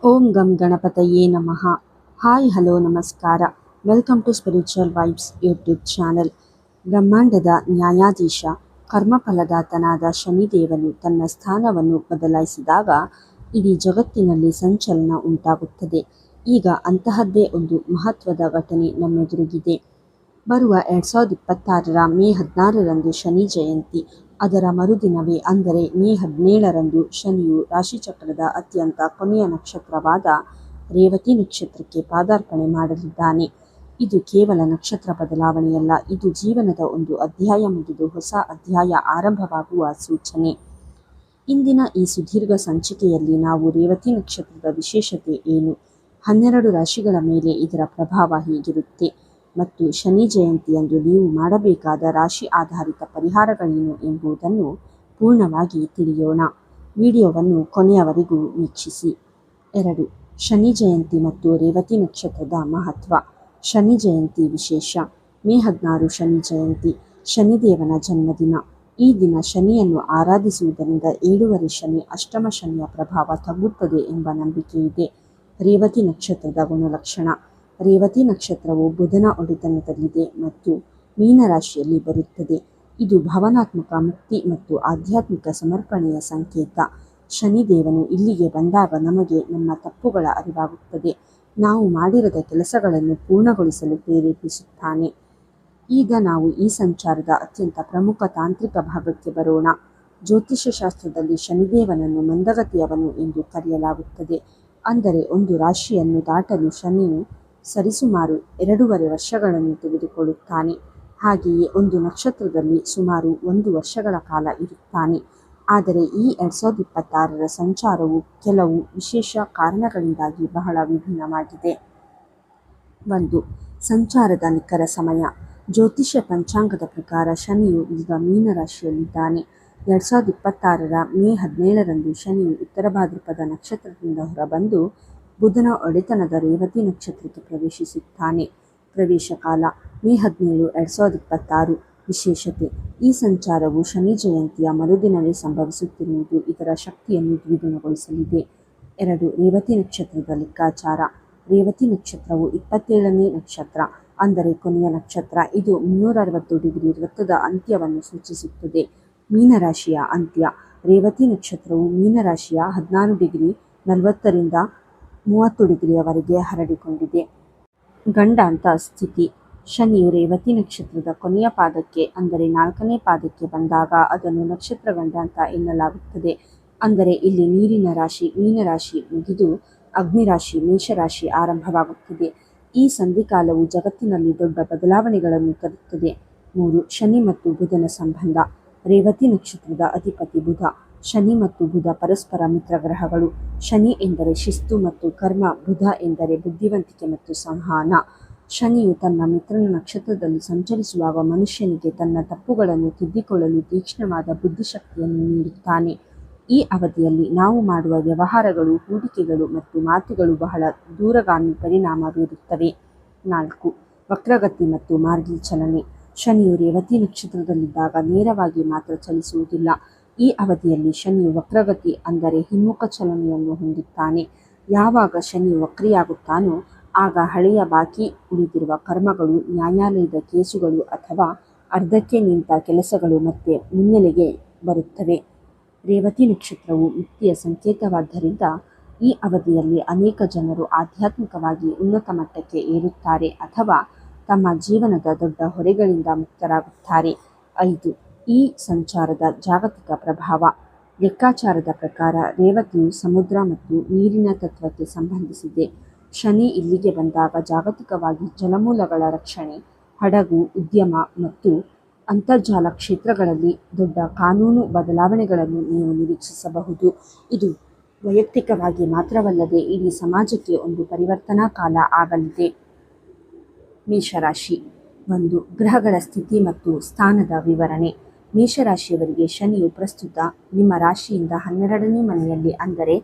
ಓಂ ಗಂ ಗಣಪತಯೇ ನಮಃ. ಹಾಯ್ ಹಲೋ ನಮಸ್ಕಾರ. Welcome to spiritual vibes YouTube channel. ಬ್ರಹ್ಮಾಂಡದ ನ್ಯಾಯಾಧೀಶ ಕರ್ಮಫಲದಾತನಾದ ಶನಿದೇವನು ತನ್ನ ಸ್ಥಾನವನ್ನು ಬದಲಾಯಿಸಿದಾಗ ಇಡೀ ಜಗತ್ತಿನಲ್ಲಿ ಸಂಚಲನ ಉಂಟಾಗುತ್ತದೆ. ಈಗ ಅಂತಹದ್ದೇ ಒಂದು ಮಹತ್ವದ ಘಟನೆ ನಮ್ಮೆದುರಿಗಿದೆ. ಬರುವ 2026 ಮೇ 16ರಂದು ಶನಿ ಜಯಂತಿ. ಅದರ ಮರುದಿನವೇ ಅಂದರೆ ಮೇ 17ರಂದು ಶನಿಯು ರಾಶಿಚಕ್ರದ ಅತ್ಯಂತ ಕೊನೆಯ ನಕ್ಷತ್ರವಾದ ರೇವತಿ ನಕ್ಷತ್ರಕ್ಕೆ ಪಾದಾರ್ಪಣೆ ಮಾಡಲಿದ್ದಾನೆ. ಇದು ಕೇವಲ ನಕ್ಷತ್ರ ಬದಲಾವಣೆಯಲ್ಲ, ಇದು ಜೀವನದ ಒಂದು ಅಧ್ಯಾಯ ಮುಗಿದು ಹೊಸ ಅಧ್ಯಾಯ ಆರಂಭವಾಗುವ ಸೂಚನೆ. ಇಂದಿನ ಈ ಸುದೀರ್ಘ ಸಂಚಿಕೆಯಲ್ಲಿ ನಾವು ರೇವತಿ ನಕ್ಷತ್ರದ ವಿಶೇಷತೆ ಏನು, 12 ರಾಶಿಗಳ ಮೇಲೆ ಇದರ ಪ್ರಭಾವ ಹೇಗಿರುತ್ತೆ ಮತ್ತು ಶನಿ ಜಯಂತಿಯಂದು ನೀವು ಮಾಡಬೇಕಾದ ರಾಶಿ ಆಧಾರಿತ ಪರಿಹಾರಗಳೇನು ಎಂಬುದನ್ನು ಪೂರ್ಣವಾಗಿ ತಿಳಿಯೋಣ. ವಿಡಿಯೋವನ್ನು ಕೊನೆಯವರೆಗೂ ವೀಕ್ಷಿಸಿ. 2. ಶನಿ ಜಯಂತಿ ಮತ್ತು ರೇವತಿ ನಕ್ಷತ್ರದ ಮಹತ್ವ. ಶನಿ ಜಯಂತಿ ವಿಶೇಷ. ಮೇ 16 ಶನಿ ಜಯಂತಿ, ಶನಿದೇವನ ಜನ್ಮದಿನ. ಈ ದಿನ ಶನಿಯನ್ನು ಆರಾಧಿಸುವುದರಿಂದ 7ನೇ ಶನಿ, ಅಷ್ಟಮ ಶನಿಯ ಪ್ರಭಾವ ತಗ್ಗುತ್ತದೆ ಎಂಬ ನಂಬಿಕೆ ಇದೆ. ರೇವತಿ ನಕ್ಷತ್ರದ ಗುಣಲಕ್ಷಣ. ರೇವತಿ ನಕ್ಷತ್ರವು ಬುಧನ ಒಡೆತನದಲ್ಲಿದೆ ಮತ್ತು ಮೀನರಾಶಿಯಲ್ಲಿ ಬರುತ್ತದೆ. ಇದು ಭಾವನಾತ್ಮಕ ಮುಕ್ತಿ ಮತ್ತು ಆಧ್ಯಾತ್ಮಿಕ ಸಮರ್ಪಣೆಯ ಸಂಕೇತ. ಶನಿದೇವನು ಇಲ್ಲಿಗೆ ಬಂದಾಗ ನಮಗೆ ನಮ್ಮ ತಪ್ಪುಗಳ ಅರಿವಾಗುತ್ತದೆ, ನಾವು ಮಾಡಿರದ ಕೆಲಸಗಳನ್ನು ಪೂರ್ಣಗೊಳಿಸಲು ಪ್ರೇರೇಪಿಸುತ್ತಾನೆ. ಈಗ ನಾವು ಈ ಸಂಚಾರದ ಅತ್ಯಂತ ಪ್ರಮುಖ ತಾಂತ್ರಿಕ ಭಾಗಕ್ಕೆ ಬರೋಣ. ಜ್ಯೋತಿಷ್ಯ ಶಾಸ್ತ್ರದಲ್ಲಿ ಶನಿದೇವನನ್ನು ಮಂದಗತಿಯವನು ಎಂದು ಕರೆಯಲಾಗುತ್ತದೆ. ಅಂದರೆ ಒಂದು ರಾಶಿಯನ್ನು ದಾಟಲು ಶನಿಯು ಸರಿಸುಮಾರು 2.5 ವರ್ಷಗಳನ್ನು ತೆಗೆದುಕೊಳ್ಳುತ್ತಾನೆ. ಹಾಗೆಯೇ ಒಂದು ನಕ್ಷತ್ರದಲ್ಲಿ ಸುಮಾರು 1 ವರ್ಷಗಳ ಕಾಲ ಇರುತ್ತಾನೆ. ಆದರೆ ಈ 2026ರ ಸಂಚಾರವು ಕೆಲವು ವಿಶೇಷ ಕಾರಣಗಳಿಂದಾಗಿ ಬಹಳ ವಿಭಿನ್ನವಾಗಿದೆ. 1. ಸಂಚಾರದ ನಿಖರ ಸಮಯ. ಜ್ಯೋತಿಷ್ಯ ಪಂಚಾಂಗದ ಪ್ರಕಾರ ಶನಿಯು ಈಗ ಮೀನರಾಶಿಯಲ್ಲಿದ್ದಾನೆ. 2026ರ ಮೇ 17ರಂದು ಶನಿಯು ಉತ್ತರ ಭಾದ್ರಪದ ನಕ್ಷತ್ರದಿಂದ ಹೊರಬಂದು ಬುಧನ ಒಡೆತನದ ರೇವತಿ ನಕ್ಷತ್ರಕ್ಕೆ ಪ್ರವೇಶಿಸುತ್ತಾನೆ. ಪ್ರವೇಶ ಕಾಲ ಮೇ 17, 2026. ವಿಶೇಷತೆ. ಈ ಸಂಚಾರವು ಶನಿ ಜಯಂತಿಯ ಮರುದಿನವೇ ಸಂಭವಿಸುತ್ತಿರುವುದು ಇದರ ಶಕ್ತಿಯನ್ನು ದ್ವಿಗುಣಗೊಳಿಸಲಿದೆ. 2. ರೇವತಿ ನಕ್ಷತ್ರದ ಲೆಕ್ಕಾಚಾರ. ರೇವತಿ ನಕ್ಷತ್ರವು 27ನೇ ನಕ್ಷತ್ರ, ಅಂದರೆ ಕೊನೆಯ ನಕ್ಷತ್ರ. ಇದು 360 ಡಿಗ್ರಿ ವೃತ್ತದ ಅಂತ್ಯವನ್ನು ಸೂಚಿಸುತ್ತದೆ. ಮೀನರಾಶಿಯ ಅಂತ್ಯ. ರೇವತಿ ನಕ್ಷತ್ರವು ಮೀನರಾಶಿಯ 16 ಡಿಗ್ರಿ 40ರಿಂದ 30 ಡಿಗ್ರಿಯವರೆಗೆ ಹರಡಿಕೊಂಡಿದೆ. ಗಂಡಾಂತ ಸ್ಥಿತಿ. ಶನಿಯು ರೇವತಿ ನಕ್ಷತ್ರದ ಕೊನೆಯ ಪಾದಕ್ಕೆ ಅಂದರೆ 4ನೇ ಪಾದಕ್ಕೆ ಬಂದಾಗ ಅದನ್ನು ನಕ್ಷತ್ರ ಗಂಡಾಂತ ಎನ್ನಲಾಗುತ್ತದೆ. ಅಂದರೆ ಇಲ್ಲಿ ನೀರಿನ ರಾಶಿ ಮೀನರಾಶಿ ಮುಗಿದು ಅಗ್ನಿರಾಶಿ ಮೇಷರಾಶಿ ಆರಂಭವಾಗುತ್ತದೆ. ಈ ಸಂಧಿಕಾಲವು ಜಗತ್ತಿನಲ್ಲಿ ದೊಡ್ಡ ಬದಲಾವಣೆಗಳನ್ನು ತರುತ್ತದೆ. 3. ಶನಿ ಮತ್ತು ಬುಧನ ಸಂಬಂಧ. ರೇವತಿ ನಕ್ಷತ್ರದ ಅಧಿಪತಿ ಬುಧ. ಶನಿ ಮತ್ತು ಬುಧ ಪರಸ್ಪರ ಮಿತ್ರ ಗ್ರಹಗಳು. ಶನಿ ಎಂದರೆ ಶಿಸ್ತು ಮತ್ತು ಕರ್ಮ, ಬುಧ ಎಂದರೆ ಬುದ್ಧಿವಂತಿಕೆ ಮತ್ತು ಸಂವಹನ. ಶನಿಯು ತನ್ನ ಮಿತ್ರನ ನಕ್ಷತ್ರದಲ್ಲಿ ಸಂಚರಿಸುವಾಗ ಮನುಷ್ಯನಿಗೆ ತನ್ನ ತಪ್ಪುಗಳನ್ನು ತಿದ್ದಿಕೊಳ್ಳಲು ತೀಕ್ಷ್ಣವಾದ ಬುದ್ಧಿಶಕ್ತಿಯನ್ನು ನೀಡುತ್ತಾನೆ. ಈ ಅವಧಿಯಲ್ಲಿ ನಾವು ಮಾಡುವ ವ್ಯವಹಾರಗಳು, ಹೂಡಿಕೆಗಳು ಮತ್ತು ಮಾತುಗಳು ಬಹಳ ದೂರಗಾಮಿ ಪರಿಣಾಮ ಬೀರುತ್ತವೆ. 4. ವಕ್ರಗತಿ ಮತ್ತು ಮಾರ್ಗಿ ಚಲನೆ. ಶನಿಯು ರೇವತಿ ನಕ್ಷತ್ರದಲ್ಲಿದ್ದಾಗ ನೇರವಾಗಿ ಮಾತ್ರ ಚಲಿಸುವುದಿಲ್ಲ. ಈ ಅವಧಿಯಲ್ಲಿ ಶನಿಯು ವಕ್ರಗತಿ ಅಂದರೆ ಹಿಮ್ಮುಖ ಚಲನೆಯನ್ನು ಹೊಂದುತ್ತಾನೆ. ಯಾವಾಗ ಶನಿಯು ವಕ್ರಿಯಾಗುತ್ತಾನೋ ಆಗ ಹಳೆಯ ಬಾಕಿ ಉಳಿದಿರುವ ಕರ್ಮಗಳು, ನ್ಯಾಯಾಲಯದ ಕೇಸುಗಳು ಅಥವಾ ಅರ್ಧಕ್ಕೆ ನಿಂತ ಕೆಲಸಗಳು ಮತ್ತೆ ಮುನ್ನೆಲೆಗೆ ಬರುತ್ತವೆ. ರೇವತಿ ನಕ್ಷತ್ರವು ಮುಕ್ತಿಯ ಸಂಕೇತವಾದ್ದರಿಂದ ಈ ಅವಧಿಯಲ್ಲಿ ಅನೇಕ ಜನರು ಆಧ್ಯಾತ್ಮಿಕವಾಗಿ ಉನ್ನತ ಮಟ್ಟಕ್ಕೆ ಏರುತ್ತಾರೆ ಅಥವಾ ತಮ್ಮ ಜೀವನದ ದೊಡ್ಡ ಹೊರೆಗಳಿಂದ ಮುಕ್ತರಾಗುತ್ತಾರೆ. 5. ಈ ಸಂಚಾರದ ಜಾಗತಿಕ ಪ್ರಭಾವ. ಲೆಕ್ಕಾಚಾರದ ಪ್ರಕಾರ ರೇವತಿಯು ಸಮುದ್ರ ಮತ್ತು ನೀರಿನ ತತ್ವಕ್ಕೆ ಸಂಬಂಧಿಸಿದೆ. ಶನಿ ಇಲ್ಲಿಗೆ ಬಂದಾಗ ಜಾಗತಿಕವಾಗಿ ಜಲಮೂಲಗಳ ರಕ್ಷಣೆ, ಹಡಗು ಉದ್ಯಮ ಮತ್ತು ಅಂತರ್ಜಾಲ ಕ್ಷೇತ್ರಗಳಲ್ಲಿ ದೊಡ್ಡ ಕಾನೂನು ಬದಲಾವಣೆಗಳನ್ನು ನೀವು ನಿರೀಕ್ಷಿಸಬಹುದು. ಇದು ವೈಯಕ್ತಿಕವಾಗಿ ಮಾತ್ರವಲ್ಲದೆ ಇಡೀ ಸಮಾಜಕ್ಕೆ ಒಂದು ಪರಿವರ್ತನಾ ಕಾಲ ಆಗಲಿದೆ. ಮೇಷರಾಶಿ. 1. ಗ್ರಹಗಳ ಸ್ಥಿತಿ ಮತ್ತು ಸ್ಥಾನದ ವಿವರಣೆ. ಮೇಷರಾಶಿಯವರಿಗೆ ಶನಿಯು ಪ್ರಸ್ತುತ ನಿಮ್ಮ ರಾಶಿಯಿಂದ 12ನೇ ಮನೆಯಲ್ಲಿ ಅಂದರೆ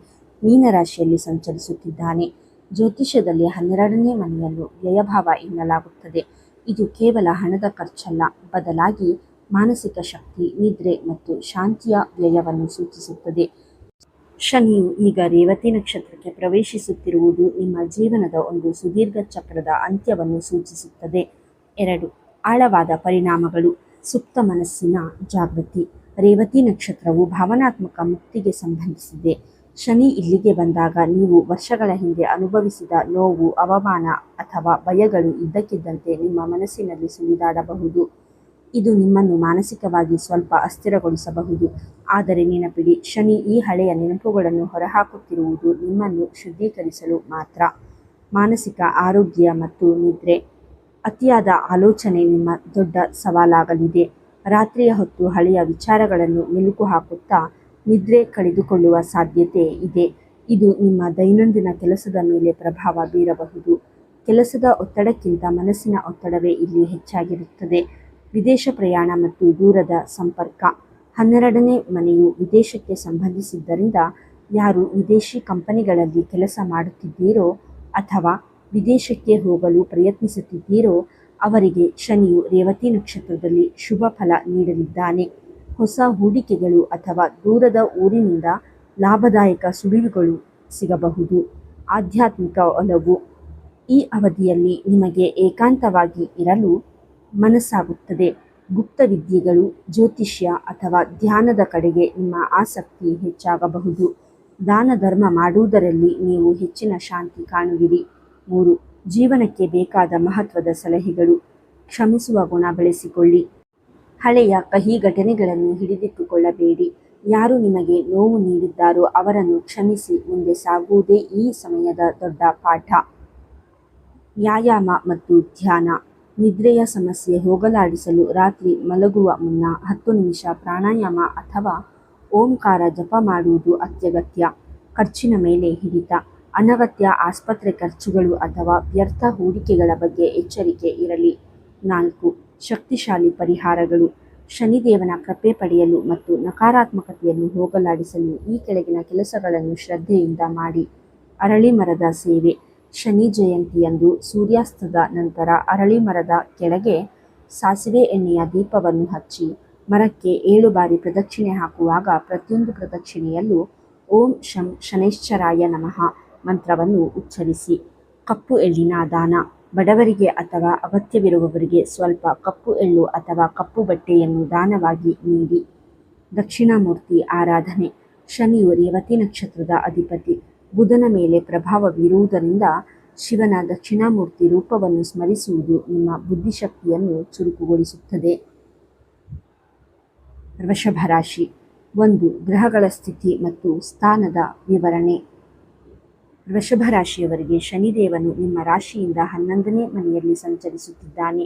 ಮೀನರಾಶಿಯಲ್ಲಿ ಸಂಚರಿಸುತ್ತಿದ್ದಾನೆ. ಜ್ಯೋತಿಷ್ಯದಲ್ಲಿ 12ನೇ ಮನೆಯನ್ನು ವ್ಯಯಭಾವ ಎನ್ನಲಾಗುತ್ತದೆ. ಇದು ಕೇವಲ ಹಣದ ಖರ್ಚಲ್ಲ, ಬದಲಾಗಿ ಮಾನಸಿಕ ಶಕ್ತಿ, ನಿದ್ರೆ ಮತ್ತು ಶಾಂತಿಯ ವ್ಯಯವನ್ನು ಸೂಚಿಸುತ್ತದೆ. ಶನಿಯು ಈಗ ರೇವತಿ ನಕ್ಷತ್ರಕ್ಕೆ ಪ್ರವೇಶಿಸುತ್ತಿರುವುದು ನಿಮ್ಮ ಜೀವನದ ಒಂದು ಸುದೀರ್ಘ ಚಕ್ರದ ಅಂತ್ಯವನ್ನು ಸೂಚಿಸುತ್ತದೆ. 2. ಆಳವಾದ ಪರಿಣಾಮಗಳು. ಸುಪ್ತ ಮನಸ್ಸಿನ ಜಾಗೃತಿ. ರೇವತಿ ನಕ್ಷತ್ರವು ಭಾವನಾತ್ಮಕ ಮುಕ್ತಿಗೆ ಸಂಬಂಧಿಸಿದೆ. ಶನಿ ಇಲ್ಲಿಗೆ ಬಂದಾಗ ನೀವು ವರ್ಷಗಳ ಹಿಂದೆ ಅನುಭವಿಸಿದ ನೋವು, ಅವಮಾನ ಅಥವಾ ಭಯಗಳು ಇದ್ದಕ್ಕಿದ್ದಂತೆ ನಿಮ್ಮ ಮನಸ್ಸಿನಲ್ಲಿ ಸುಳಿದಾಡಬಹುದು. ಇದು ನಿಮ್ಮನ್ನು ಮಾನಸಿಕವಾಗಿ ಸ್ವಲ್ಪ ಅಸ್ಥಿರಗೊಳಿಸಬಹುದು. ಆದರೆ ನೆನಪಿಡಿ, ಶನಿ ಈ ಹಳೆಯ ನೆನಪುಗಳನ್ನು ಹೊರಹಾಕುತ್ತಿರುವುದು ನಿಮ್ಮನ್ನು ಶುದ್ಧೀಕರಿಸಲು ಮಾತ್ರ. ಮಾನಸಿಕ ಆರೋಗ್ಯ ಮತ್ತು ನಿದ್ರೆ. ಅತಿಯಾದ ಆಲೋಚನೆ ನಿಮ್ಮ ದೊಡ್ಡ ಸವಾಲಾಗಲಿದೆ. ರಾತ್ರಿಯ ಹೊತ್ತು ಹಳೆಯ ವಿಚಾರಗಳನ್ನು ಮೆಲುಕು ಹಾಕುತ್ತಾ ನಿದ್ರೆ ಕಳೆದುಕೊಳ್ಳುವ ಸಾಧ್ಯತೆ ಇದೆ. ಇದು ನಿಮ್ಮ ದೈನಂದಿನ ಕೆಲಸದ ಮೇಲೆ ಪ್ರಭಾವ ಬೀರಬಹುದು. ಕೆಲಸದ ಒತ್ತಡಕ್ಕಿಂತ ಮನಸ್ಸಿನ ಒತ್ತಡವೇ ಇಲ್ಲಿ ಹೆಚ್ಚಾಗಿರುತ್ತದೆ. ವಿದೇಶ ಪ್ರಯಾಣ ಮತ್ತು ದೂರದ ಸಂಪರ್ಕ. 12ನೇ ಮನೆಯು ವಿದೇಶಕ್ಕೆ ಸಂಬಂಧಿಸಿದ್ದರಿಂದ ಯಾರು ವಿದೇಶಿ ಕಂಪನಿಗಳಲ್ಲಿ ಕೆಲಸ ಮಾಡುತ್ತಿದ್ದೀರೋ ಅಥವಾ ವಿದೇಶಕ್ಕೆ ಹೋಗಲು ಪ್ರಯತ್ನಿಸುತ್ತಿದ್ದೀರೋ ಅವರಿಗೆ ಶನಿಯು ರೇವತಿ ನಕ್ಷತ್ರದಲ್ಲಿ ಶುಭ ಫಲ ನೀಡಲಿದ್ದಾನೆ. ಹೊಸ ಹೂಡಿಕೆಗಳು ಅಥವಾ ದೂರದ ಊರಿನಿಂದ ಲಾಭದಾಯಕ ಸುಳಿವುಗಳು ಸಿಗಬಹುದು. ಆಧ್ಯಾತ್ಮಿಕ ಒಲವು. ಈ ಅವಧಿಯಲ್ಲಿ ನಿಮಗೆ ಏಕಾಂತವಾಗಿ ಇರಲು ಮನಸ್ಸಾಗುತ್ತದೆ. ಗುಪ್ತ ವಿದ್ಯೆಗಳು, ಜ್ಯೋತಿಷ್ಯ ಅಥವಾ ಧ್ಯಾನದ ಕಡೆಗೆ ನಿಮ್ಮ ಆಸಕ್ತಿ ಹೆಚ್ಚಾಗಬಹುದು. ದಾನ ಧರ್ಮ ಮಾಡುವುದರಲ್ಲಿ ನೀವು ಹೆಚ್ಚಿನ ಶಾಂತಿ ಕಾಣುವಿರಿ. 3. ಜೀವನಕ್ಕೆ ಬೇಕಾದ ಮಹತ್ವದ ಸಲಹೆಗಳು. ಕ್ಷಮಿಸುವ ಗುಣ ಬೆಳೆಸಿಕೊಳ್ಳಿ. ಹಳೆಯ ಕಹಿ ಘಟನೆಗಳನ್ನು ಹಿಡಿದಿಟ್ಟುಕೊಳ್ಳಬೇಡಿ. ಯಾರು ನಿಮಗೆ ನೋವು ನೀಡಿದ್ದಾರೋ ಅವರನ್ನು ಕ್ಷಮಿಸಿ ಮುಂದೆ ಸಾಗುವುದೇ ಈ ಸಮಯದ ದೊಡ್ಡ ಪಾಠ. ವ್ಯಾಯಾಮ ಮತ್ತು ಧ್ಯಾನ. ನಿದ್ರೆಯ ಸಮಸ್ಯೆ ಹೋಗಲಾಡಿಸಲು ರಾತ್ರಿ ಮಲಗುವ ಮುನ್ನ 10 ನಿಮಿಷ ಪ್ರಾಣಾಯಾಮ ಅಥವಾ ಓಂಕಾರ ಜಪ ಮಾಡುವುದು ಅತ್ಯಗತ್ಯ. ಖರ್ಚಿನ ಮೇಲೆ ಹಿಡಿತ. ಅನಗತ್ಯ ಆಸ್ಪತ್ರೆ ಖರ್ಚುಗಳು ಅಥವಾ ವ್ಯರ್ಥ ಹೂಡಿಕೆಗಳ ಬಗ್ಗೆ ಎಚ್ಚರಿಕೆ ಇರಲಿ. 4. ಶಕ್ತಿಶಾಲಿ ಪರಿಹಾರಗಳು. ಶನಿದೇವನ ಕೃಪೆ ಪಡೆಯಲು ಮತ್ತು ನಕಾರಾತ್ಮಕತೆಯನ್ನು ಹೋಗಲಾಡಿಸಲು ಈ ಕೆಳಗಿನ ಕೆಲಸಗಳನ್ನು ಶ್ರದ್ಧೆಯಿಂದ ಮಾಡಿ. ಅರಳಿ ಮರದ ಸೇವೆ. ಶನಿ ಜಯಂತಿಯಂದು ಸೂರ್ಯಾಸ್ತದ ನಂತರ ಅರಳಿ ಮರದ ಕೆಳಗೆ ಸಾಸಿವೆ ಎಣ್ಣೆಯ ದೀಪವನ್ನು ಹಚ್ಚಿ ಮರಕ್ಕೆ 7 ಬಾರಿ ಪ್ರದಕ್ಷಿಣೆ ಹಾಕುವಾಗ ಪ್ರತಿಯೊಂದು ಪ್ರದಕ್ಷಿಣೆಯಲ್ಲೂ ಓಂ ಶಂ ಶನೈಶ್ಚರಾಯ ನಮಃ ಮಂತ್ರವನ್ನು ಉಚ್ಚರಿಸಿ. ಕಪ್ಪು ಎಳ್ಳಿನ ದಾನ. ಬಡವರಿಗೆ ಅಥವಾ ಅಗತ್ಯವಿರುವವರಿಗೆ ಸ್ವಲ್ಪ ಕಪ್ಪು ಎಳ್ಳು ಅಥವಾ ಕಪ್ಪು ಬಟ್ಟೆಯನ್ನು ದಾನವಾಗಿ ನೀಡಿ. ದಕ್ಷಿಣಾಮೂರ್ತಿ ಆರಾಧನೆ. ಶನಿಯು ರೇವತಿ ನಕ್ಷತ್ರದ ಅಧಿಪತಿ. ಬುಧನ ಮೇಲೆ ಪ್ರಭಾವ ಬೀರುವುದರಿಂದ ಶಿವನ ದಕ್ಷಿಣಾಮೂರ್ತಿ ರೂಪವನ್ನು ಸ್ಮರಿಸುವುದು ನಿಮ್ಮ ಬುದ್ಧಿಶಕ್ತಿಯನ್ನು ಚುರುಕುಗೊಳಿಸುತ್ತದೆ. ವೃಷಭ ರಾಶಿ. 1. ಗ್ರಹಗಳ ಸ್ಥಿತಿ ಮತ್ತು ಸ್ಥಾನದ ವಿವರಣೆ. ವೃಷಭ ರಾಶಿಯವರಿಗೆ ಶನಿದೇವನು ನಿಮ್ಮ ರಾಶಿಯಿಂದ 11ನೇ ಮನೆಯಲ್ಲಿ ಸಂಚರಿಸುತ್ತಿದ್ದಾನೆ.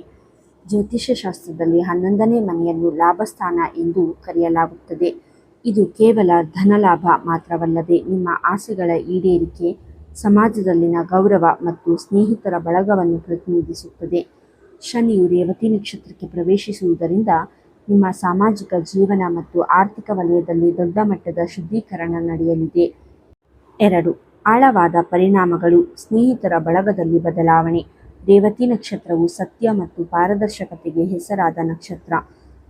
ಜ್ಯೋತಿಷ್ಯ ಶಾಸ್ತ್ರದಲ್ಲಿ 11ನೇ ಮನೆಯನ್ನು ಲಾಭಸ್ಥಾನ ಎಂದು ಕರೆಯಲಾಗುತ್ತದೆ. ಇದು ಕೇವಲ ಧನಲಾಭ ಮಾತ್ರವಲ್ಲದೆ ನಿಮ್ಮ ಆಸೆಗಳ ಈಡೇರಿಕೆ, ಸಮಾಜದಲ್ಲಿನ ಗೌರವ ಮತ್ತು ಸ್ನೇಹಿತರ ಬಳಗವನ್ನು ಪ್ರತಿನಿಧಿಸುತ್ತದೆ. ಶನಿಯು ರೇವತಿ ನಕ್ಷತ್ರಕ್ಕೆ ಪ್ರವೇಶಿಸುವುದರಿಂದ ನಿಮ್ಮ ಸಾಮಾಜಿಕ ಜೀವನ ಮತ್ತು ಆರ್ಥಿಕ ವಲಯದಲ್ಲಿ ದೊಡ್ಡ ಮಟ್ಟದ ಶುದ್ಧೀಕರಣ ನಡೆಯಲಿದೆ. 2. ಆಳವಾದ ಪರಿಣಾಮಗಳು. ಸ್ನೇಹಿತರ ಬಳಗದಲ್ಲಿ ಬದಲಾವಣೆ. ರೇವತಿ ನಕ್ಷತ್ರವು ಸತ್ಯ ಮತ್ತು ಪಾರದರ್ಶಕತೆಗೆ ಹೆಸರಾದ ನಕ್ಷತ್ರ.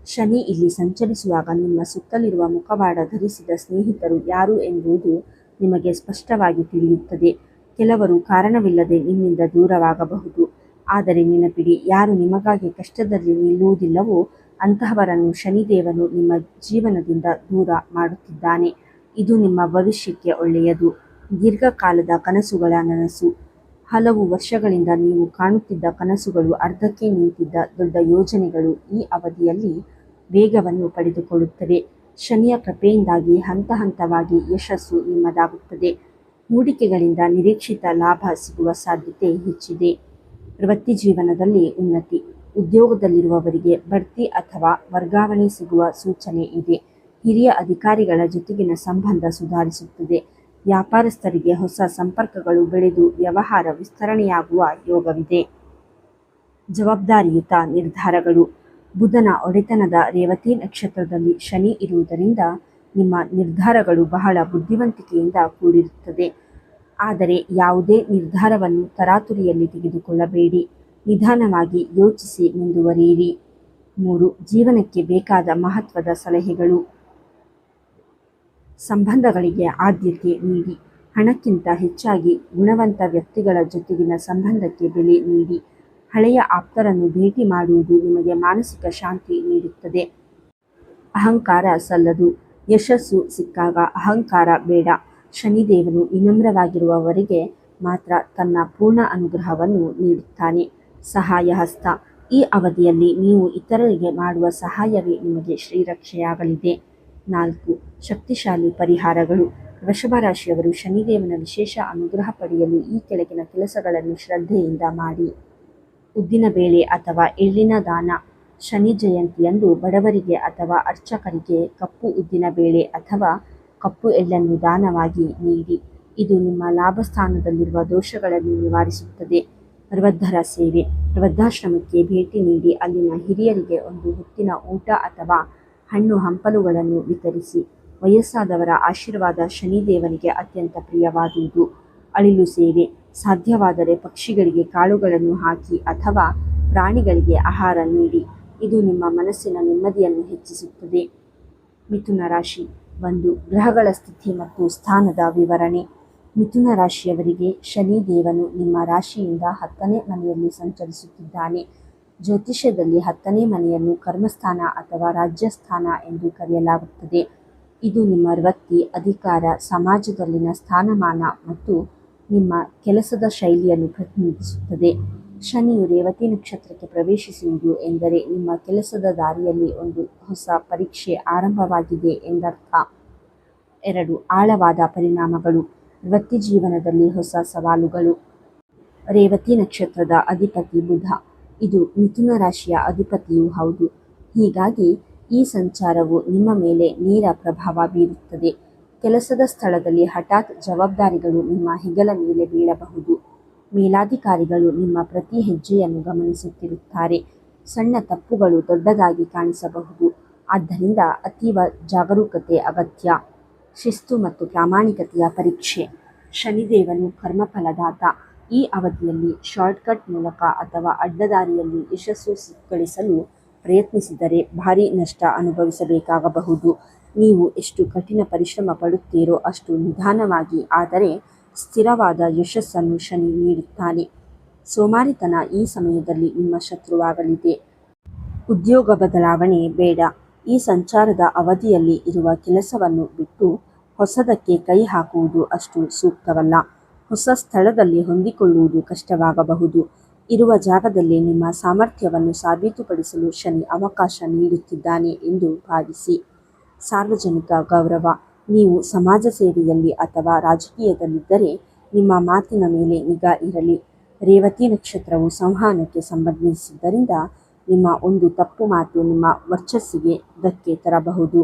ಶನಿ ಇಲ್ಲಿ ಸಂಚರಿಸುವಾಗ ನಿಮ್ಮ ಸುತ್ತಲಿರುವ ಮುಖವಾಡ ಧರಿಸಿದ ಸ್ನೇಹಿತರು ಯಾರು ಎಂಬುದು ನಿಮಗೆ ಸ್ಪಷ್ಟವಾಗಿ ತಿಳಿಯುತ್ತದೆ. ಕೆಲವರು ಕಾರಣವಿಲ್ಲದೆ ನಿಮ್ಮಿಂದ ದೂರವಾಗಬಹುದು. ಆದರೆ ನೆನಪಿಡಿ, ಯಾರು ನಿಮಗಾಗಿ ಕಷ್ಟದಲ್ಲಿ ನಿಲ್ಲುವುದಿಲ್ಲವೋ ಅಂತಹವರನ್ನು ಶನಿದೇವನು ನಿಮ್ಮ ಜೀವನದಿಂದ ದೂರ ಮಾಡುತ್ತಿದ್ದಾನೆ. ಇದು ನಿಮ್ಮ ಭವಿಷ್ಯಕ್ಕೆ ಒಳ್ಳೆಯದು. ದೀರ್ಘಕಾಲದ ಕನಸುಗಳ ನನಸು. ಹಲವು ವರ್ಷಗಳಿಂದ ನೀವು ಕಾಣುತ್ತಿದ್ದ ಕನಸುಗಳು, ಅರ್ಧಕ್ಕೆ ನಿಂತಿದ್ದ ದೊಡ್ಡ ಯೋಜನೆಗಳು ಈ ಅವಧಿಯಲ್ಲಿ ವೇಗವನ್ನು ಪಡೆದುಕೊಳ್ಳುತ್ತವೆ. ಶನಿಯ ಕೃಪೆಯಿಂದಾಗಿ ಹಂತ ಹಂತವಾಗಿ ಯಶಸ್ಸು ನಿಮ್ಮದಾಗುತ್ತದೆ. ಹೂಡಿಕೆಗಳಿಂದ ನಿರೀಕ್ಷಿತ ಲಾಭ ಸಿಗುವ ಸಾಧ್ಯತೆ ಹೆಚ್ಚಿದೆ. ವೃತ್ತಿಜೀವನದಲ್ಲಿ ಉನ್ನತಿ. ಉದ್ಯೋಗದಲ್ಲಿರುವವರಿಗೆ ಬಡ್ತಿ ಅಥವಾ ವರ್ಗಾವಣೆ ಸಿಗುವ ಸೂಚನೆ ಇದೆ. ಹಿರಿಯ ಅಧಿಕಾರಿಗಳ ಜೊತೆಗಿನ ಸಂಬಂಧ ಸುಧಾರಿಸುತ್ತದೆ. ವ್ಯಾಪಾರಸ್ಥರಿಗೆ ಹೊಸ ಸಂಪರ್ಕಗಳು ಬೆಳೆದು ವ್ಯವಹಾರ ವಿಸ್ತರಣೆಯಾಗುವ ಯೋಗವಿದೆ. ಜವಾಬ್ದಾರಿಯುತ ನಿರ್ಧಾರಗಳು. ಬುಧನ ಒಡೆತನದ ರೇವತಿ ನಕ್ಷತ್ರದಲ್ಲಿ ಶನಿ ಇರುವುದರಿಂದ ನಿಮ್ಮ ನಿರ್ಧಾರಗಳು ಬಹಳ ಬುದ್ಧಿವಂತಿಕೆಯಿಂದ ಕೂಡಿರುತ್ತದೆ. ಆದರೆ ಯಾವುದೇ ನಿರ್ಧಾರವನ್ನು ತರಾತುರಿಯಲ್ಲಿ ತೆಗೆದುಕೊಳ್ಳಬೇಡಿ. ನಿಧಾನವಾಗಿ ಯೋಚಿಸಿ ಮುಂದುವರಿಯಿರಿ. 3. ಜೀವನಕ್ಕೆ ಬೇಕಾದ ಮಹತ್ವದ ಸಲಹೆಗಳು. ಸಂಬಂಧಗಳಿಗೆ ಆದ್ಯತೆ ನೀಡಿ. ಹಣಕ್ಕಿಂತ ಹೆಚ್ಚಾಗಿ ಗುಣವಂತ ವ್ಯಕ್ತಿಗಳ ಜೊತೆಗಿನ ಸಂಬಂಧಕ್ಕೆ ಬೆಲೆ ನೀಡಿ. ಹಳೆಯ ಆಪ್ತರನ್ನು ಭೇಟಿ ಮಾಡುವುದು ನಿಮಗೆ ಮಾನಸಿಕ ಶಾಂತಿ ನೀಡುತ್ತದೆ. ಅಹಂಕಾರ ಸಲ್ಲದು. ಯಶಸ್ಸು ಸಿಕ್ಕಾಗ ಅಹಂಕಾರ ಬೇಡ. ಶನಿದೇವನು ವಿನಮ್ರವಾಗಿರುವವರಿಗೆ ಮಾತ್ರ ತನ್ನ ಪೂರ್ಣ ಅನುಗ್ರಹವನ್ನು ನೀಡುತ್ತಾನೆ. ಸಹಾಯ ಹಸ್ತ. ಈ ಅವಧಿಯಲ್ಲಿ ನೀವು ಇತರರಿಗೆ ಮಾಡುವ ಸಹಾಯವೇ ನಿಮಗೆ ಶ್ರೀರಕ್ಷೆಯಾಗಲಿದೆ. 4. ಶಕ್ತಿಶಾಲಿ ಪರಿಹಾರಗಳು. ವೃಷಭ ರಾಶಿಯವರು ಶನಿದೇವನ ವಿಶೇಷ ಅನುಗ್ರಹ ಪಡೆಯಲು ಈ ಕೆಳಗಿನ ಕೆಲಸಗಳನ್ನು ಶ್ರದ್ಧೆಯಿಂದ ಮಾಡಿ. ಉದ್ದಿನಬೇಳೆ ಅಥವಾ ಎಳ್ಳಿನ ದಾನ. ಶನಿ ಜಯಂತಿಯಂದು ಬಡವರಿಗೆ ಅಥವಾ ಅರ್ಚಕರಿಗೆ ಕಪ್ಪು ಉದ್ದಿನಬೇಳೆ ಅಥವಾ ಕಪ್ಪು ಎಳ್ಳನ್ನು ದಾನವಾಗಿ ನೀಡಿ. ಇದು ನಿಮ್ಮ ಲಾಭಸ್ಥಾನದಲ್ಲಿರುವ ದೋಷಗಳನ್ನು ನಿವಾರಿಸುತ್ತದೆ. ವೃದ್ಧರ ಸೇವೆ. ವೃದ್ಧಾಶ್ರಮಕ್ಕೆ ಭೇಟಿ ನೀಡಿ ಅಲ್ಲಿನ ಹಿರಿಯರಿಗೆ ಒಂದು ಹೊತ್ತಿನ ಊಟ ಅಥವಾ ಹಣ್ಣು ಹಂಪಲುಗಳನ್ನು ವಿತರಿಸಿ. ವಯಸ್ಸಾದವರ ಆಶೀರ್ವಾದ ಶನಿದೇವನಿಗೆ ಅತ್ಯಂತ ಪ್ರಿಯವಾದುದು. ಅಳಿಲು ಸೇವೆ. ಸಾಧ್ಯವಾದರೆ ಪಕ್ಷಿಗಳಿಗೆ ಕಾಳುಗಳನ್ನು ಹಾಕಿ ಅಥವಾ ಪ್ರಾಣಿಗಳಿಗೆ ಆಹಾರ ನೀಡಿ. ಇದು ನಿಮ್ಮ ಮನಸ್ಸಿನ ನೆಮ್ಮದಿಯನ್ನು ಹೆಚ್ಚಿಸುತ್ತದೆ. ಮಿಥುನ ರಾಶಿ. 1. ಗ್ರಹಗಳ ಸ್ಥಿತಿ ಮತ್ತು ಸ್ಥಾನದ ವಿವರಣೆ. ಮಿಥುನ ರಾಶಿಯವರಿಗೆ ಶನಿದೇವನು ನಿಮ್ಮ ರಾಶಿಯಿಂದ 10ನೇ ಮನೆಯಲ್ಲಿ ಸಂಚರಿಸುತ್ತಿದ್ದಾನೆ. ಜ್ಯೋತಿಷ್ಯದಲ್ಲಿ 10ನೇ ಮನೆಯನ್ನು ಕರ್ಮಸ್ಥಾನ ಅಥವಾ ರಾಜ್ಯಸ್ಥಾನ ಎಂದು ಕರೆಯಲಾಗುತ್ತದೆ. ಇದು ನಿಮ್ಮ ವೃತ್ತಿ, ಅಧಿಕಾರ, ಸಮಾಜದಲ್ಲಿನ ಸ್ಥಾನಮಾನ ಮತ್ತು ನಿಮ್ಮ ಕೆಲಸದ ಶೈಲಿಯನ್ನು ಪ್ರತಿನಿಧಿಸುತ್ತದೆ. ಶನಿಯು ರೇವತಿ ನಕ್ಷತ್ರಕ್ಕೆ ಪ್ರವೇಶಿಸುವುದು ಎಂದರೆ ನಿಮ್ಮ ಕೆಲಸದ ದಾರಿಯಲ್ಲಿ ಒಂದು ಹೊಸ ಪರೀಕ್ಷೆ ಆರಂಭವಾಗಿದೆ ಎಂದರ್ಥ. 2. ಆಳವಾದ ಪರಿಣಾಮಗಳು. ವೃತ್ತಿಜೀವನದಲ್ಲಿ ಹೊಸ ಸವಾಲುಗಳು. ರೇವತಿ ನಕ್ಷತ್ರದ ಅಧಿಪತಿ ಬುಧ. ಇದು ಮಿಥುನ ರಾಶಿಯ ಅಧಿಪತಿಯೂ ಹೌದು. ಹೀಗಾಗಿ ಈ ಸಂಚಾರವು ನಿಮ್ಮ ಮೇಲೆ ನೇರ ಪ್ರಭಾವ ಬೀರುತ್ತದೆ. ಕೆಲಸದ ಸ್ಥಳದಲ್ಲಿ ಹಠಾತ್ ಜವಾಬ್ದಾರಿಗಳು ನಿಮ್ಮ ಹೆಗಲ ಮೇಲೆ ಬೀಳಬಹುದು. ಮೇಲಾಧಿಕಾರಿಗಳು ನಿಮ್ಮ ಪ್ರತಿ ಹೆಜ್ಜೆಯನ್ನು ಗಮನಿಸುತ್ತಿರುತ್ತಾರೆ. ಸಣ್ಣ ತಪ್ಪುಗಳು ದೊಡ್ಡದಾಗಿ ಕಾಣಿಸಬಹುದು. ಆದ್ದರಿಂದ ಅತೀವ ಜಾಗರೂಕತೆ ಅಗತ್ಯ. ಶಿಸ್ತು ಮತ್ತು ಪ್ರಾಮಾಣಿಕತೆಯ ಪರೀಕ್ಷೆ. ಶನಿದೇವನು ಕರ್ಮಫಲದಾತ. ಈ ಅವಧಿಯಲ್ಲಿ ಶಾರ್ಟ್ಕಟ್ ಮೂಲಕ ಅಥವಾ ಅಡ್ಡದಾರಿಯಲ್ಲಿ ಯಶಸ್ಸು ಗಳಿಸಲು ಪ್ರಯತ್ನಿಸಿದರೆ ಭಾರೀ ನಷ್ಟ ಅನುಭವಿಸಬೇಕಾಗಬಹುದು. ನೀವು ಎಷ್ಟು ಕಠಿಣ ಪರಿಶ್ರಮ ಪಡುತ್ತೀರೋ ಅಷ್ಟು ನಿಧಾನವಾಗಿ ಆದರೆ ಸ್ಥಿರವಾದ ಯಶಸ್ಸನ್ನು ಶನಿ ನೀಡುತ್ತಾನೆ. ಸೋಮಾರಿತನ ಈ ಸಮಯದಲ್ಲಿ ನಿಮ್ಮ ಶತ್ರುವಾಗಲಿದೆ. ಉದ್ಯೋಗ ಬದಲಾವಣೆ ಬೇಡ. ಈ ಸಂಚಾರದ ಅವಧಿಯಲ್ಲಿ ಇರುವ ಕೆಲಸವನ್ನು ಬಿಟ್ಟು ಹೊಸದಕ್ಕೆ ಕೈ ಹಾಕುವುದು ಅಷ್ಟು ಸೂಕ್ತವಲ್ಲ. ಹೊಸ ಸ್ಥಳದಲ್ಲಿ ಹೊಂದಿಕೊಳ್ಳುವುದು ಕಷ್ಟವಾಗಬಹುದು. ಇರುವ ಜಾಗದಲ್ಲೇ ನಿಮ್ಮ ಸಾಮರ್ಥ್ಯವನ್ನು ಸಾಬೀತುಪಡಿಸಲು ಶನಿ ಅವಕಾಶ ನೀಡುತ್ತಿದ್ದಾನೆ ಎಂದು ಭಾವಿಸಿ. ಸಾರ್ವಜನಿಕ ಗೌರವ. ನೀವು ಸಮಾಜ ಸೇವೆಯಲ್ಲಿ ಅಥವಾ ರಾಜಕೀಯದಲ್ಲಿದ್ದರೆ ನಿಮ್ಮ ಮಾತಿನ ಮೇಲೆ ನಿಗಾ ಇರಲಿ. ರೇವತಿ ನಕ್ಷತ್ರವು ಸಂವಹನಕ್ಕೆ ಸಂಬಂಧಿಸಿದ್ದರಿಂದ ನಿಮ್ಮ ಒಂದು ತಪ್ಪು ಮಾತು ನಿಮ್ಮ ವರ್ಚಸ್ಸಿಗೆ ಧಕ್ಕೆ ತರಬಹುದು.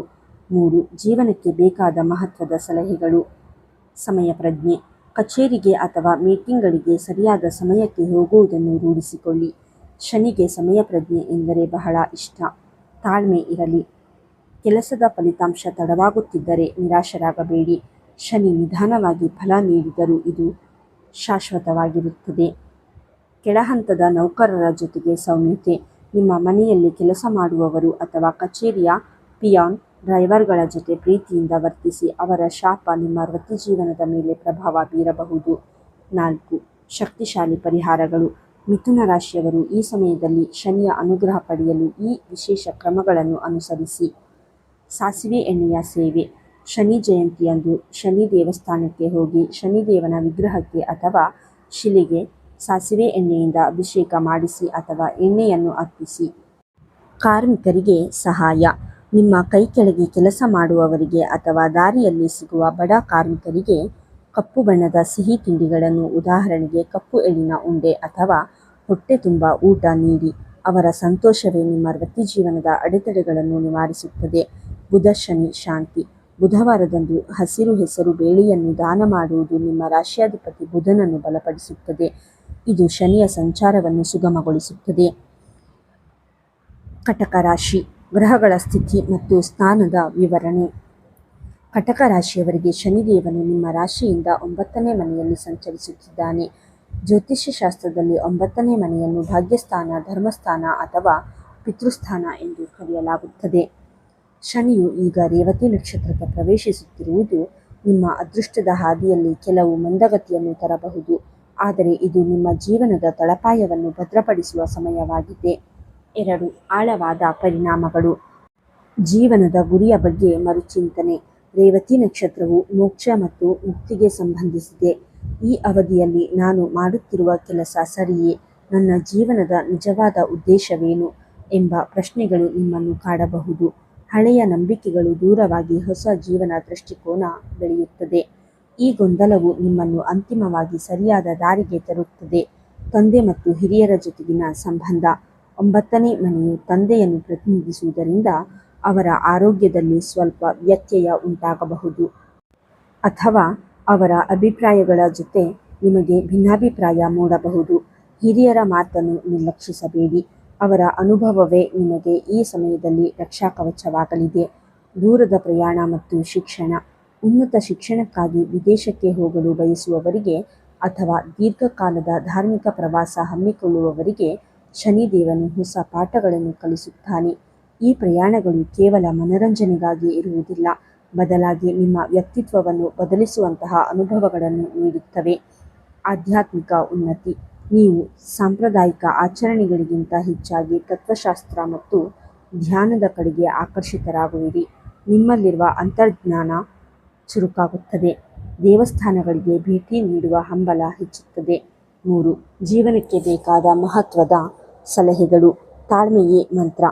3. ಜೀವನಕ್ಕೆ ಬೇಕಾದ ಮಹತ್ವದ ಸಲಹೆಗಳು. ಸಮಯ ಪ್ರಜ್ಞೆ. ಕಚೇರಿಗೆ ಅಥವಾ ಮೀಟಿಂಗ್ಗಳಿಗೆ ಸರಿಯಾದ ಸಮಯಕ್ಕೆ ಹೋಗುವುದನ್ನು ರೂಢಿಸಿಕೊಳ್ಳಿ. ಶನಿಗೆ ಸಮಯ ಪ್ರಜ್ಞೆ ಎಂದರೆ ಬಹಳ ಇಷ್ಟ. ತಾಳ್ಮೆ ಇರಲಿ. ಕೆಲಸದ ಫಲಿತಾಂಶ ತಡವಾಗುತ್ತಿದ್ದರೆ ನಿರಾಶರಾಗಬೇಡಿ. ಶನಿ ನಿಧಾನವಾಗಿ ಫಲ ನೀಡಿದರೂ ಇದು ಶಾಶ್ವತವಾಗಿರುತ್ತದೆ. ಕೆಳಹಂತದ ನೌಕರರ ಜೊತೆಗೆ ಸೌಮ್ಯತೆ. ನಿಮ್ಮ ಮನೆಯಲ್ಲಿ ಕೆಲಸ ಮಾಡುವವರು ಅಥವಾ ಕಚೇರಿಯ ಪಿಯಾನ್, ಡ್ರೈವರ್ಗಳ ಜೊತೆ ಪ್ರೀತಿಯಿಂದ ವರ್ತಿಸಿ. ಅವರ ಶಾಪ ನಿಮ್ಮ ವೃತ್ತಿಜೀವನದ ಮೇಲೆ ಪ್ರಭಾವ ಬೀರಬಹುದು. 4. ಶಕ್ತಿಶಾಲಿ ಪರಿಹಾರಗಳು. ಮಿಥುನ ರಾಶಿಯವರು ಈ ಸಮಯದಲ್ಲಿ ಶನಿಯ ಅನುಗ್ರಹ ಪಡೆಯಲು ಈ ವಿಶೇಷ ಕ್ರಮಗಳನ್ನು ಅನುಸರಿಸಿ. ಸಾಸಿವೆ ಎಣ್ಣೆಯ ಸೇವೆ. ಶನಿ ಜಯಂತಿಯಂದು ಶನಿ ದೇವಸ್ಥಾನಕ್ಕೆ ಹೋಗಿ ಶನಿದೇವನ ವಿಗ್ರಹಕ್ಕೆ ಅಥವಾ ಶಿಲೆಗೆ ಸಾಸಿವೆ ಎಣ್ಣೆಯಿಂದ ಅಭಿಷೇಕ ಮಾಡಿಸಿ ಅಥವಾ ಎಣ್ಣೆಯನ್ನು ಅರ್ಪಿಸಿ. ಕಾರ್ಮಿಕರಿಗೆ ಸಹಾಯ. ನಿಮ್ಮ ಕೈ ಕೆಳಗೆ ಕೆಲಸ ಮಾಡುವವರಿಗೆ ಅಥವಾ ದಾರಿಯಲ್ಲಿ ಸಿಗುವ ಬಡ ಕಾರ್ಮಿಕರಿಗೆ ಕಪ್ಪು ಬಣ್ಣದ ಸಿಹಿ ತಿಂಡಿಗಳನ್ನು, ಉದಾಹರಣೆಗೆ ಕಪ್ಪು ಎಳ್ಳಿನ ಉಂಡೆ ಅಥವಾ ಹೊಟ್ಟೆ ತುಂಬ ಊಟ ನೀಡಿ. ಅವರ ಸಂತೋಷವೇ ನಿಮ್ಮ ವೃತ್ತಿಜೀವನದ ಅಡೆತಡೆಗಳನ್ನು ನಿವಾರಿಸುತ್ತದೆ. ಬುಧ ಶನಿ ಶಾಂತಿ. ಬುಧವಾರದಂದು ಹಸಿರು ಹೆಸರು ಬೇಳೆಯನ್ನು ದಾನ ಮಾಡುವುದು ನಿಮ್ಮ ರಾಶಿಯಾಧಿಪತಿ ಬುಧನನ್ನು ಬಲಪಡಿಸುತ್ತದೆ. ಇದು ಶನಿಯ ಸಂಚಾರವನ್ನು ಸುಗಮಗೊಳಿಸುತ್ತದೆ. ಕಟಕ ರಾಶಿ. ಗ್ರಹಗಳ ಸ್ಥಿತಿ ಮತ್ತು ಸ್ಥಾನದ ವಿವರಣೆ. ಕಟಕ ರಾಶಿಯವರಿಗೆ ಶನಿದೇವನು ನಿಮ್ಮ ರಾಶಿಯಿಂದ 9ನೇ ಮನೆಯಲ್ಲಿ ಸಂಚರಿಸುತ್ತಿದ್ದಾನೆ. ಜ್ಯೋತಿಷ್ಯ ಶಾಸ್ತ್ರದಲ್ಲಿ 9ನೇ ಮನೆಯನ್ನು ಭಾಗ್ಯಸ್ಥಾನ, ಧರ್ಮಸ್ಥಾನ ಅಥವಾ ಪಿತೃಸ್ಥಾನ ಎಂದು ಕರೆಯಲಾಗುತ್ತದೆ. ಶನಿಯು ಈಗ ರೇವತಿ ನಕ್ಷತ್ರಕ್ಕೆ ಪ್ರವೇಶಿಸುತ್ತಿರುವುದು ನಿಮ್ಮ ಅದೃಷ್ಟದ ಹಾದಿಯಲ್ಲಿ ಕೆಲವು ಮಂದಗತಿಯನ್ನು ತರಬಹುದು, ಆದರೆ ಇದು ನಿಮ್ಮ ಜೀವನದ ತಳಪಾಯವನ್ನು ಭದ್ರಪಡಿಸುವ ಸಮಯವಾಗಿದೆ. 2. ಆಳವಾದ ಪರಿಣಾಮಗಳು. ಜೀವನದ ಗುರಿಯ ಬಗ್ಗೆ ಮರುಚಿಂತನೆ. ರೇವತಿ ನಕ್ಷತ್ರವು ಮೋಕ್ಷ ಮತ್ತು ಮುಕ್ತಿಗೆ ಸಂಬಂಧಿಸಿದೆ. ಈ ಅವಧಿಯಲ್ಲಿ ನಾನು ಮಾಡುತ್ತಿರುವ ಕೆಲಸ ಸರಿಯೇ? ನನ್ನ ಜೀವನದ ನಿಜವಾದ ಉದ್ದೇಶವೇನು ಎಂಬ ಪ್ರಶ್ನೆಗಳು ನಿಮ್ಮನ್ನು ಕಾಡಬಹುದು. ಹಳೆಯ ನಂಬಿಕೆಗಳು ದೂರವಾಗಿ ಹೊಸ ಜೀವನ ದೃಷ್ಟಿಕೋನ ಬೆಳೆಯುತ್ತದೆ. ಈ ಗೊಂದಲವು ನಿಮ್ಮನ್ನು ಅಂತಿಮವಾಗಿ ಸರಿಯಾದ ದಾರಿಗೆ ತರುತ್ತದೆ. ತಂದೆ ಮತ್ತು ಹಿರಿಯರ ಜೊತೆಗಿನ ಸಂಬಂಧ. 9ನೇ ಮನೆಯು ತಂದೆಯನ್ನು ಪ್ರತಿನಿಧಿಸುವುದರಿಂದ ಅವರ ಆರೋಗ್ಯದಲ್ಲಿ ಸ್ವಲ್ಪ ವ್ಯತ್ಯಯ ಉಂಟಾಗಬಹುದು, ಅಥವಾ ಅವರ ಅಭಿಪ್ರಾಯಗಳ ಜೊತೆ ನಿಮಗೆ ಭಿನ್ನಾಭಿಪ್ರಾಯ ಮೂಡಬಹುದು. ಹಿರಿಯರ ಮಾತನ್ನು ನಿರ್ಲಕ್ಷಿಸಬೇಡಿ. ಅವರ ಅನುಭವವೇ ನಿಮಗೆ ಈ ಸಮಯದಲ್ಲಿ ರಕ್ಷಾಕವಚವಾಗಲಿದೆ. ದೂರದ ಪ್ರಯಾಣ ಮತ್ತು ಶಿಕ್ಷಣ. ಉನ್ನತ ಶಿಕ್ಷಣಕ್ಕಾಗಿ ವಿದೇಶಕ್ಕೆ ಹೋಗಲು ಬಯಸುವವರಿಗೆ ಅಥವಾ ದೀರ್ಘಕಾಲದ ಧಾರ್ಮಿಕ ಪ್ರವಾಸ ಹಮ್ಮಿಕೊಳ್ಳುವವರಿಗೆ ಶನಿದೇವನು ಹೊಸ ಪಾಠಗಳನ್ನು ಕಲಿಸುತ್ತಾನೆ. ಈ ಪ್ರಯಾಣಗಳು ಕೇವಲ ಮನರಂಜನೆಗಾಗಿ ಇರುವುದಿಲ್ಲ, ಬದಲಾಗಿ ನಿಮ್ಮ ವ್ಯಕ್ತಿತ್ವವನ್ನು ಬದಲಿಸುವಂತಹ ಅನುಭವಗಳನ್ನು ನೀಡುತ್ತವೆ. ಆಧ್ಯಾತ್ಮಿಕ ಉನ್ನತಿ. ನೀವು ಸಾಂಪ್ರದಾಯಿಕ ಆಚರಣೆಗಳಿಗಿಂತ ಹೆಚ್ಚಾಗಿ ತತ್ವಶಾಸ್ತ್ರ ಮತ್ತು ಧ್ಯಾನದ ಕಡೆಗೆ ಆಕರ್ಷಿತರಾಗುವಿರಿ. ನಿಮ್ಮಲ್ಲಿರುವ ಅಂತರ್ಜ್ಞಾನ ಚುರುಕಾಗುತ್ತದೆ. ದೇವಸ್ಥಾನಗಳಿಗೆ ಭೇಟಿ ನೀಡುವ ಹಂಬಲ ಹೆಚ್ಚುತ್ತದೆ. 3. ಜೀವನಕ್ಕೆ ಬೇಕಾದ ಮಹತ್ವದ ಸಲಹೆಗಳು. ತಾಳ್ಮೆಯೇ ಮಂತ್ರ.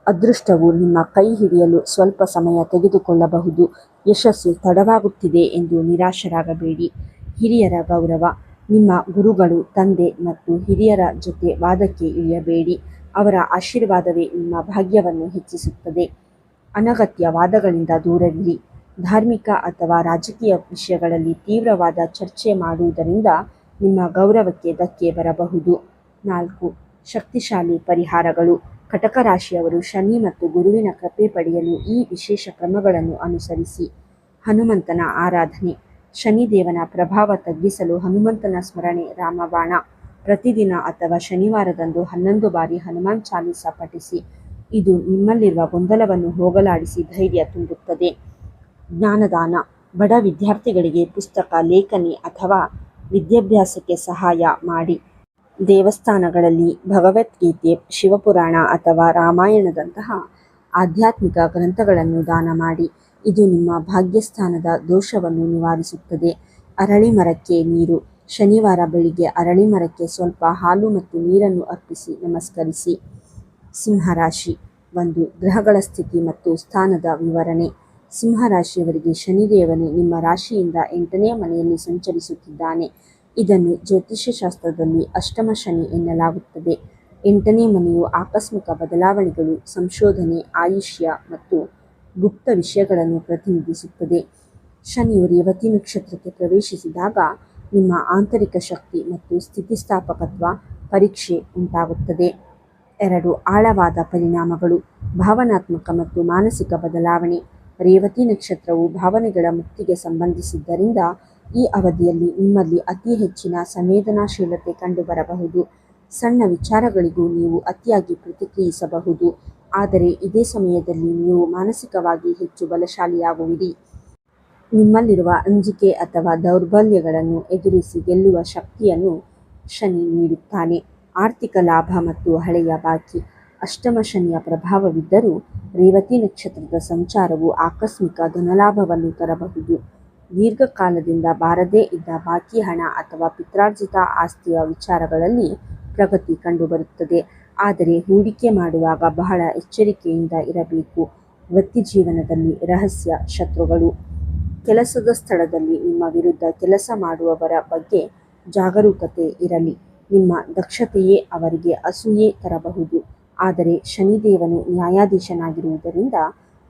ಅದೃಷ್ಟವು ನಿಮ್ಮ ಕೈ ಹಿಡಿಯಲು ಸ್ವಲ್ಪ ಸಮಯ ತೆಗೆದುಕೊಳ್ಳಬಹುದು. ಯಶಸ್ಸು ತಡವಾಗುತ್ತಿದೆ ಎಂದು ನಿರಾಶರಾಗಬೇಡಿ. ಹಿರಿಯರ ಗೌರವ. ನಿಮ್ಮ ಗುರುಗಳು, ತಂದೆ ಮತ್ತು ಹಿರಿಯರ ಜೊತೆ ವಾದಕ್ಕೆ ಇಳಿಯಬೇಡಿ. ಅವರ ಆಶೀರ್ವಾದವೇ ನಿಮ್ಮ ಭಾಗ್ಯವನ್ನು ಹೆಚ್ಚಿಸುತ್ತದೆ. ಅನಗತ್ಯ ವಾದಗಳಿಂದ ದೂರವಿರಿ. ಧಾರ್ಮಿಕ ಅಥವಾ ರಾಜಕೀಯ ವಿಷಯಗಳಲ್ಲಿ ತೀವ್ರವಾದ ಚರ್ಚೆ ಮಾಡುವುದರಿಂದ ನಿಮ್ಮ ಗೌರವಕ್ಕೆ ಧಕ್ಕೆ ಬರಬಹುದು. 4. ಶಕ್ತಿಶಾಲಿ ಪರಿಹಾರಗಳು. ಕಟಕ ರಾಶಿಯವರು ಶನಿ ಮತ್ತು ಗುರುವಿನ ಕೃಪೆ ಪಡೆಯಲು ಈ ವಿಶೇಷ ಕ್ರಮಗಳನ್ನು ಅನುಸರಿಸಿ. ಹನುಮಂತನ ಆರಾಧನೆ. ಶನಿದೇವನ ಪ್ರಭಾವ ತಗ್ಗಿಸಲು ಹನುಮಂತನ ಸ್ಮರಣೆ ರಾಮಬಾಣ. ಪ್ರತಿದಿನ ಅಥವಾ ಶನಿವಾರದಂದು 11 ಬಾರಿ ಹನುಮಾನ್ ಚಾಲೀಸ ಪಠಿಸಿ. ಇದು ನಿಮ್ಮಲ್ಲಿರುವ ಗೊಂದಲವನ್ನು ಹೋಗಲಾಡಿಸಿ ಧೈರ್ಯ ತುಂಬುತ್ತದೆ. ಜ್ಞಾನದಾನ. ಬಡ ವಿದ್ಯಾರ್ಥಿಗಳಿಗೆ ಪುಸ್ತಕ, ಲೇಖನಿ ಅಥವಾ ವಿದ್ಯಾಭ್ಯಾಸಕ್ಕೆ ಸಹಾಯ ಮಾಡಿ. ದೇವಸ್ಥಾನಗಳಲ್ಲಿ ಭಗವದ್ಗೀತೆ, ಶಿವಪುರಾಣ ಅಥವಾ ರಾಮಾಯಣದಂತಹ ಆಧ್ಯಾತ್ಮಿಕ ಗ್ರಂಥಗಳನ್ನು ದಾನ ಮಾಡಿ. ಇದು ನಿಮ್ಮ ಭಾಗ್ಯಸ್ಥಾನದ ದೋಷವನ್ನು ನಿವಾರಿಸುತ್ತದೆ. ಅರಳಿ ಮರಕ್ಕೆ ನೀರು. ಶನಿವಾರ ಬೆಳಿಗ್ಗೆ ಅರಳಿ ಮರಕ್ಕೆ ಸ್ವಲ್ಪ ಹಾಲು ಮತ್ತು ನೀರನ್ನು ಅರ್ಪಿಸಿ ನಮಸ್ಕರಿಸಿ. ಸಿಂಹರಾಶಿ. 1. ಗ್ರಹಗಳ ಸ್ಥಿತಿ ಮತ್ತು ಸ್ಥಾನದ ವಿವರಣೆ. ಸಿಂಹರಾಶಿಯವರಿಗೆ ಶನಿದೇವನು ನಿಮ್ಮ ರಾಶಿಯಿಂದ 8ನೇ ಮನೆಯಲ್ಲಿ ಸಂಚರಿಸುತ್ತಿದ್ದಾನೆ. ಇದನ್ನು ಜ್ಯೋತಿಷ್ಯಶಾಸ್ತ್ರದಲ್ಲಿ ಅಷ್ಟಮ ಶನಿ ಎನ್ನಲಾಗುತ್ತದೆ. 8ನೇ ಮನೆಯು ಆಕಸ್ಮಿಕ ಬದಲಾವಣೆಗಳು, ಸಂಶೋಧನೆ, ಆಯುಷ್ಯ ಮತ್ತು ಗುಪ್ತ ವಿಷಯಗಳನ್ನು ಪ್ರತಿನಿಧಿಸುತ್ತದೆ. ಶನಿಯು ರೇವತಿ ನಕ್ಷತ್ರಕ್ಕೆ ಪ್ರವೇಶಿಸಿದಾಗ ನಿಮ್ಮ ಆಂತರಿಕ ಶಕ್ತಿ ಮತ್ತು ಸ್ಥಿತಿಸ್ಥಾಪಕತ್ವ ಪರೀಕ್ಷೆ ಉಂಟಾಗುತ್ತದೆ. 2. ಆಳವಾದ ಪರಿಣಾಮಗಳು. ಭಾವನಾತ್ಮಕ ಮತ್ತು ಮಾನಸಿಕ ಬದಲಾವಣೆ. ರೇವತಿ ನಕ್ಷತ್ರವು ಭಾವನೆಗಳ ಮುಕ್ತಿಗೆ ಸಂಬಂಧಿಸಿದ್ದರಿಂದ ಈ ಅವಧಿಯಲ್ಲಿ ನಿಮ್ಮಲ್ಲಿ ಅತಿ ಹೆಚ್ಚಿನ ಸಂವೇದನಾಶೀಲತೆ ಕಂಡುಬರಬಹುದು. ಸಣ್ಣ ವಿಚಾರಗಳಿಗೂ ನೀವು ಅತಿಯಾಗಿ ಪ್ರತಿಕ್ರಿಯಿಸಬಹುದು, ಆದರೆ ಇದೇ ಸಮಯದಲ್ಲಿ ನೀವು ಮಾನಸಿಕವಾಗಿ ಹೆಚ್ಚು ಬಲಶಾಲಿಯಾಗುವಿರಿ. ನಿಮ್ಮಲ್ಲಿರುವ ಅಂಜಿಕೆ ಅಥವಾ ದೌರ್ಬಲ್ಯಗಳನ್ನು ಎದುರಿಸಿ ಗೆಲ್ಲುವ ಶಕ್ತಿಯನ್ನು ಶನಿ ನೀಡುತ್ತಾನೆ. ಆರ್ಥಿಕ ಲಾಭ ಮತ್ತು ಹಳೆಯ ಬಾಕಿ. ಅಷ್ಟಮ ಶನಿಯ ಪ್ರಭಾವವಿದ್ದರೂ ರೇವತಿ ನಕ್ಷತ್ರದ ಸಂಚಾರವು ಆಕಸ್ಮಿಕ ಧನಲಾಭವನ್ನು ತರಬಹುದು. ದೀರ್ಘಕಾಲದಿಂದ ಬಾರದೇ ಇದ್ದ ಬಾಕಿ ಹಣ ಅಥವಾ ಪಿತ್ರಾರ್ಜಿತ ಆಸ್ತಿಯ ವಿಚಾರಗಳಲ್ಲಿ ಪ್ರಗತಿ ಕಂಡುಬರುತ್ತದೆ, ಆದರೆ ಹೂಡಿಕೆ ಮಾಡುವಾಗ ಬಹಳ ಎಚ್ಚರಿಕೆಯಿಂದ ಇರಬೇಕು. ವೃತ್ತಿಜೀವನದಲ್ಲಿ ರಹಸ್ಯ ಶತ್ರುಗಳು. ಕೆಲಸದ ಸ್ಥಳದಲ್ಲಿ ನಿಮ್ಮ ವಿರುದ್ಧ ಕೆಲಸ ಮಾಡುವವರ ಬಗ್ಗೆ ಜಾಗರೂಕತೆ ಇರಲಿ. ನಿಮ್ಮ ದಕ್ಷತೆಯೇ ಅವರಿಗೆ ಅಸೂಯೆ ತರಬಹುದು, ಆದರೆ ಶನಿದೇವನು ನ್ಯಾಯಾಧೀಶನಾಗಿರುವುದರಿಂದ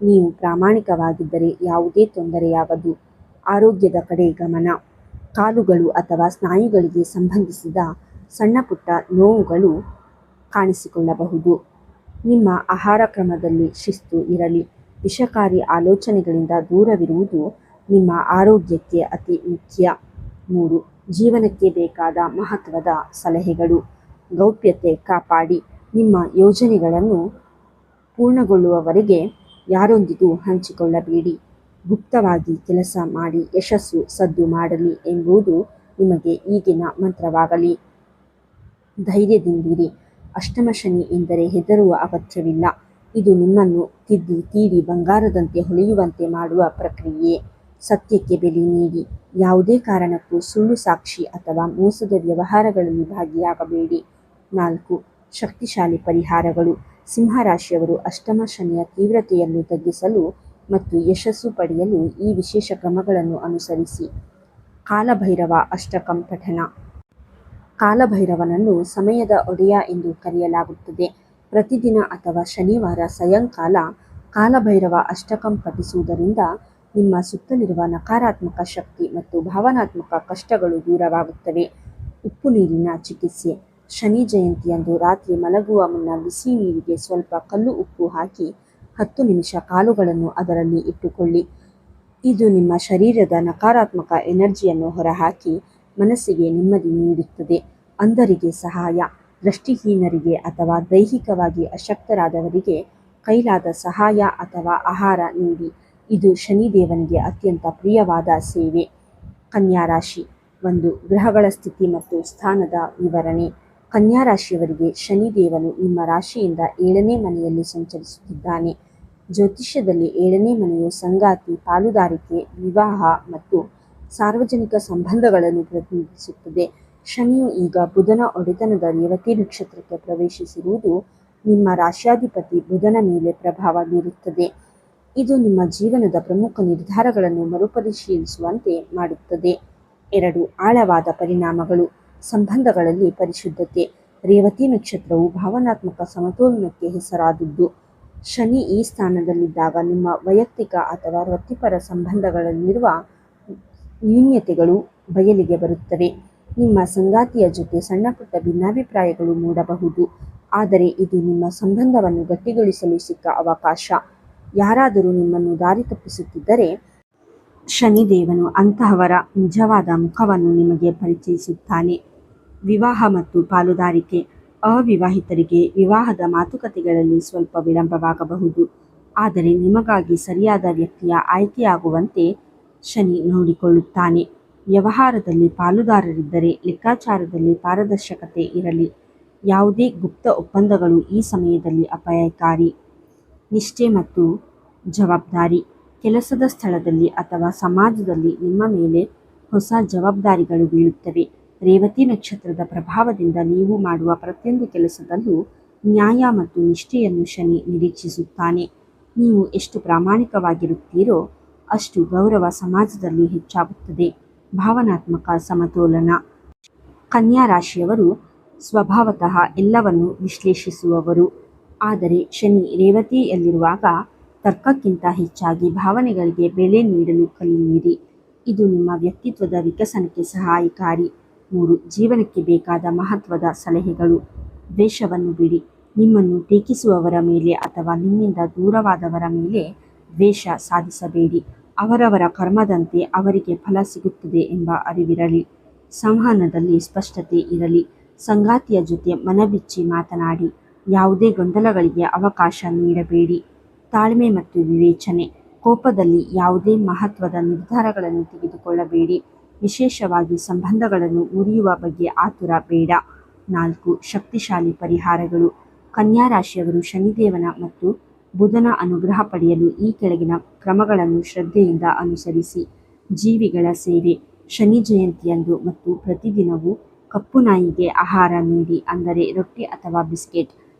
ನೀವು ಪ್ರಾಮಾಣಿಕವಾಗಿದ್ದರೆ ಯಾವುದೇ ತೊಂದರೆಯಾಗದು. ಆರೋಗ್ಯದ ಕಡೆ ಗಮನ. ಕಾಲುಗಳು ಅಥವಾ ಸ್ನಾಯುಗಳಿಗೆ ಸಂಬಂಧಿಸಿದ ಸಣ್ಣಪುಟ್ಟ ನೋವುಗಳು ಕಾಣಿಸಿಕೊಳ್ಳಬಹುದು. ನಿಮ್ಮ ಆಹಾರ ಕ್ರಮದಲ್ಲಿ ಶಿಸ್ತು ಇರಲಿ. ವಿಷಕಾರಿ ಆಲೋಚನೆಗಳಿಂದ ದೂರವಿರುವುದು ನಿಮ್ಮ ಆರೋಗ್ಯಕ್ಕೆ ಅತಿ ಮುಖ್ಯ. 3. ಜೀವನಕ್ಕೆ ಬೇಕಾದ ಮಹತ್ವದ ಸಲಹೆಗಳು. ಗೌಪ್ಯತೆ ಕಾಪಾಡಿ. ನಿಮ್ಮ ಯೋಜನೆಗಳನ್ನು ಪೂರ್ಣಗೊಳ್ಳುವವರೆಗೆ ಯಾರೊಂದಿಗೂ ಹಂಚಿಕೊಳ್ಳಬೇಡಿ. ಗುಪ್ತವಾಗಿ ಕೆಲಸ ಮಾಡಿ ಯಶಸ್ಸು ಸದ್ದು ಮಾಡಲಿ ಎಂಬುದು ನಿಮಗೆ ಈಗಿನ ಮಂತ್ರವಾಗಲಿ. ಧೈರ್ಯದಿಂದಿರಿ. ಅಷ್ಟಮ ಶನಿ ಎಂದರೆ ಹೆದರುವ ಅಗತ್ಯವಿಲ್ಲ. ಇದು ನಿಮ್ಮನ್ನು ತಿದ್ದಿ ತೀಡಿ ಬಂಗಾರದಂತೆ ಹೊಳೆಯುವಂತೆ ಮಾಡುವ ಪ್ರಕ್ರಿಯೆ. ಸತ್ಯಕ್ಕೆ ಬೆಲೆ ನೀಡಿ. ಯಾವುದೇ ಕಾರಣಕ್ಕೂ ಸುಳ್ಳು ಸಾಕ್ಷಿ ಅಥವಾ ಮೋಸದ ವ್ಯವಹಾರಗಳಲ್ಲಿ ಭಾಗಿಯಾಗಬೇಡಿ. 4. ಶಕ್ತಿಶಾಲಿ ಪರಿಹಾರಗಳು. ಸಿಂಹರಾಶಿಯವರು ಅಷ್ಟಮ ಶನಿಯ ತೀವ್ರತೆಯನ್ನು ತಗ್ಗಿಸಲು ಮತ್ತು ಯಶಸ್ಸು ಪಡೆಯಲು ಈ ವಿಶೇಷ ಕ್ರಮಗಳನ್ನು ಅನುಸರಿಸಿ. ಕಾಲಭೈರವ ಅಷ್ಟಕಂ ಪಠಣ. ಕಾಲಭೈರವನನ್ನು ಸಮಯದ ಒಡೆಯ ಎಂದು ಕರೆಯಲಾಗುತ್ತದೆ. ಪ್ರತಿದಿನ ಅಥವಾ ಶನಿವಾರ ಸಾಯಂಕಾಲ ಕಾಲಭೈರವ ಅಷ್ಟಕಂ ಪಠಿಸುವುದರಿಂದ ನಿಮ್ಮ ಸುತ್ತಲಿರುವ ನಕಾರಾತ್ಮಕ ಶಕ್ತಿ ಮತ್ತು ಭಾವನಾತ್ಮಕ ಕಷ್ಟಗಳು ದೂರವಾಗುತ್ತವೆ. ಉಪ್ಪು ನೀರಿನ ಚಿಕಿತ್ಸೆ. ಶನಿ ಜಯಂತಿಯಂದು ರಾತ್ರಿ ಮಲಗುವ ಮುನ್ನ ಬಿಸಿ ನೀರಿಗೆ ಸ್ವಲ್ಪ ಕಲ್ಲು ಉಪ್ಪು ಹಾಕಿ 10 ನಿಮಿಷ ಕಾಲುಗಳನ್ನು ಅದರಲ್ಲಿ ಇಟ್ಟುಕೊಳ್ಳಿ. ಇದು ನಿಮ್ಮ ಶರೀರದ ನಕಾರಾತ್ಮಕ ಎನರ್ಜಿಯನ್ನು ಹೊರಹಾಕಿ ಮನಸ್ಸಿಗೆ ನೆಮ್ಮದಿ ನೀಡುತ್ತದೆ. ಅಂಧರಿಗೆ ಸಹಾಯ. ದೃಷ್ಟಿಹೀನರಿಗೆ ಅಥವಾ ದೈಹಿಕವಾಗಿ ಅಶಕ್ತರಾದವರಿಗೆ ಕೈಲಾದ ಸಹಾಯ ಅಥವಾ ಆಹಾರ ನೀಡಿ. ಇದು ಶನಿದೇವನಿಗೆ ಅತ್ಯಂತ ಪ್ರಿಯವಾದ ಸೇವೆ. ಕನ್ಯಾ ರಾಶಿ. 1. ಗ್ರಹಗಳ ಸ್ಥಿತಿ ಮತ್ತು ಸ್ಥಾನದ ವಿವರಣೆ. ಕನ್ಯಾ ರಾಶಿಯವರಿಗೆ ಶನಿದೇವನು ನಿಮ್ಮ ರಾಶಿಯಿಂದ 7ನೇ ಮನೆಯಲ್ಲಿ ಸಂಚರಿಸುತ್ತಿದ್ದಾನೆ. ಜ್ಯೋತಿಷ್ಯದಲ್ಲಿ 7ನೇ ಮನೆಯು ಸಂಗಾತಿ, ಪಾಲುದಾರಿಕೆ, ವಿವಾಹ ಮತ್ತು ಸಾರ್ವಜನಿಕ ಸಂಬಂಧಗಳನ್ನು ಪ್ರತಿನಿಧಿಸುತ್ತದೆ. ಶನಿಯು ಈಗ ಬುಧನ ಒಡೆತನದ ರೇವತಿ ನಕ್ಷತ್ರಕ್ಕೆ ಪ್ರವೇಶಿಸಿರುವುದು ನಿಮ್ಮ ರಾಶ್ಯಾಧಿಪತಿ ಬುಧನ ಮೇಲೆ ಪ್ರಭಾವ ಬೀರುತ್ತದೆ. ಇದು ನಿಮ್ಮ ಜೀವನದ ಪ್ರಮುಖ ನಿರ್ಧಾರಗಳನ್ನು ಮರುಪರಿಶೀಲಿಸುವಂತೆ ಮಾಡುತ್ತದೆ. 2. ಆಳವಾದ ಪರಿಣಾಮಗಳು. ಸಂಬಂಧಗಳಲ್ಲಿ ಪರಿಶುದ್ಧತೆ. ರೇವತಿ ನಕ್ಷತ್ರವು ಭಾವನಾತ್ಮಕ ಸಮತೋಲನಕ್ಕೆ ಹೆಸರಾದುದು. ಶನಿ ಈ ಸ್ಥಾನದಲ್ಲಿದ್ದಾಗ ನಿಮ್ಮ ವೈಯಕ್ತಿಕ ಅಥವಾ ವೃತ್ತಿಪರ ಸಂಬಂಧಗಳಲ್ಲಿರುವ ನ್ಯೂನತೆಗಳು ಬಯಲಿಗೆ ಬರುತ್ತವೆ. ನಿಮ್ಮ ಸಂಗಾತಿಯ ಜೊತೆ ಸಣ್ಣಪುಟ್ಟ ಭಿನ್ನಾಭಿಪ್ರಾಯಗಳು ಮೂಡಬಹುದು, ಆದರೆ ಇದು ನಿಮ್ಮ ಸಂಬಂಧವನ್ನು ಗಟ್ಟಿಗೊಳಿಸಲು ಸಿಕ್ಕ ಅವಕಾಶ. ಯಾರಾದರೂ ನಿಮ್ಮನ್ನು ದಾರಿ ತಪ್ಪಿಸುತ್ತಿದ್ದರೆ ಶನಿದೇವನು ಅಂತಹವರ ನಿಜವಾದ ಮುಖವನ್ನು ನಿಮಗೆ ಪರಿಚಯಿಸುತ್ತಾನೆ. ವಿವಾಹ ಮತ್ತು ಪಾಲುದಾರಿಕೆ. ಅವಿವಾಹಿತರಿಗೆ ವಿವಾಹದ ಮಾತುಕತೆಗಳಲ್ಲಿ ಸ್ವಲ್ಪ ವಿಳಂಬವಾಗಬಹುದು, ಆದರೆ ನಿಮಗಾಗಿ ಸರಿಯಾದ ವ್ಯಕ್ತಿಯ ಆಯ್ಕೆಯಾಗುವಂತೆ ಶನಿ ನೋಡಿಕೊಳ್ಳುತ್ತಾನೆ. ವ್ಯವಹಾರದಲ್ಲಿ ಪಾಲುದಾರರಿದ್ದರೆ ಲೆಕ್ಕಾಚಾರದಲ್ಲಿ ಪಾರದರ್ಶಕತೆ ಇರಲಿ. ಯಾವುದೇ ಗುಪ್ತ ಒಪ್ಪಂದಗಳು ಈ ಸಮಯದಲ್ಲಿ ಅಪಾಯಕಾರಿ. ನಿಷ್ಠೆ ಮತ್ತು ಜವಾಬ್ದಾರಿ. ಕೆಲಸದ ಸ್ಥಳದಲ್ಲಿ ಅಥವಾ ಸಮಾಜದಲ್ಲಿ ನಿಮ್ಮ ಮೇಲೆ ಹೊಸ ಜವಾಬ್ದಾರಿಗಳು ಬೀಳುತ್ತವೆ. ರೇವತಿ ನಕ್ಷತ್ರದ ಪ್ರಭಾವದಿಂದ ನೀವು ಮಾಡುವ ಪ್ರತಿಯೊಂದು ಕೆಲಸದಲ್ಲೂ ನ್ಯಾಯ ಮತ್ತು ನಿಷ್ಠೆಯನ್ನು ಶನಿ ನಿರೀಕ್ಷಿಸುತ್ತಾನೆ. ನೀವು ಎಷ್ಟು ಪ್ರಾಮಾಣಿಕವಾಗಿರುತ್ತೀರೋ ಅಷ್ಟು ಗೌರವ ಸಮಾಜದಲ್ಲಿ ಹೆಚ್ಚಾಗುತ್ತದೆ. ಭಾವನಾತ್ಮಕ ಸಮತೋಲನ. ಕನ್ಯಾ ರಾಶಿಯವರು ಸ್ವಭಾವತಃ ಎಲ್ಲವನ್ನೂ ವಿಶ್ಲೇಷಿಸುವವರು, ಆದರೆ ಶನಿ ರೇವತಿಯಲ್ಲಿರುವಾಗ ತರ್ಕಕ್ಕಿಂತ ಹೆಚ್ಚಾಗಿ ಭಾವನೆಗಳಿಗೆ ಬೆಲೆ ನೀಡಲು ಕಲಿಯಿರಿ. ಇದು ನಿಮ್ಮ ವ್ಯಕ್ತಿತ್ವದ ವಿಕಸನಕ್ಕೆ ಸಹಾಯಕಾರಿ. 3. ಜೀವನಕ್ಕೆ ಬೇಕಾದ ಮಹತ್ವದ ಸಲಹೆಗಳು. ದ್ವೇಷವನ್ನು ಬಿಡಿ. ನಿಮ್ಮನ್ನು ಟೀಕಿಸುವವರ ಮೇಲೆ ಅಥವಾ ನಿಮ್ಮಿಂದ ದೂರವಾದವರ ಮೇಲೆ ದ್ವೇಷ ಸಾಧಿಸಬೇಡಿ. ಅವರವರ ಕರ್ಮದಂತೆ ಅವರಿಗೆ ಫಲ ಸಿಗುತ್ತದೆ ಎಂಬ ಅರಿವಿರಲಿ. ಸಂವಹನದಲ್ಲಿ ಸ್ಪಷ್ಟತೆ ಇರಲಿ. ಸಂಗಾತಿಯ ಜೊತೆ ಮನಬಿಚ್ಚಿ ಮಾತನಾಡಿ. ಯಾವುದೇ ಗೊಂದಲಗಳಿಗೆ ಅವಕಾಶ ನೀಡಬೇಡಿ. ತಾಳ್ಮೆ ಮತ್ತು ವಿವೇಚನೆ. ಕೋಪದಲ್ಲಿ ಯಾವುದೇ ಮಹತ್ವದ ನಿರ್ಧಾರಗಳನ್ನು ತೆಗೆದುಕೊಳ್ಳಬೇಡಿ, ವಿಶೇಷವಾಗಿ ಸಂಬಂಧಗಳನ್ನು ಮುರಿಯುವ ಬಗ್ಗೆ ಆತುರ ಬೇಡ. 4. ಶಕ್ತಿಶಾಲಿ ಪರಿಹಾರಗಳು. ಕನ್ಯಾ ರಾಶಿಯವರು ಶನಿದೇವನ ಮತ್ತು ಬುಧನ ಅನುಗ್ರಹ ಪಡೆಯಲು ಈ ಕೆಳಗಿನ ಕ್ರಮಗಳನ್ನು ಶ್ರದ್ಧೆಯಿಂದ ಅನುಸರಿಸಿ. ಜೀವಿಗಳ ಸೇವೆ. ಶನಿ ಜಯಂತಿಯಂದು ಮತ್ತು ಪ್ರತಿದಿನವೂ ಕಪ್ಪು ನಾಯಿಗೆ ಆಹಾರ ನೀಡಿ, ಅಂದರೆ ರೊಟ್ಟಿ ಅಥವಾ ಬಿಸ್ಕೆಟ್.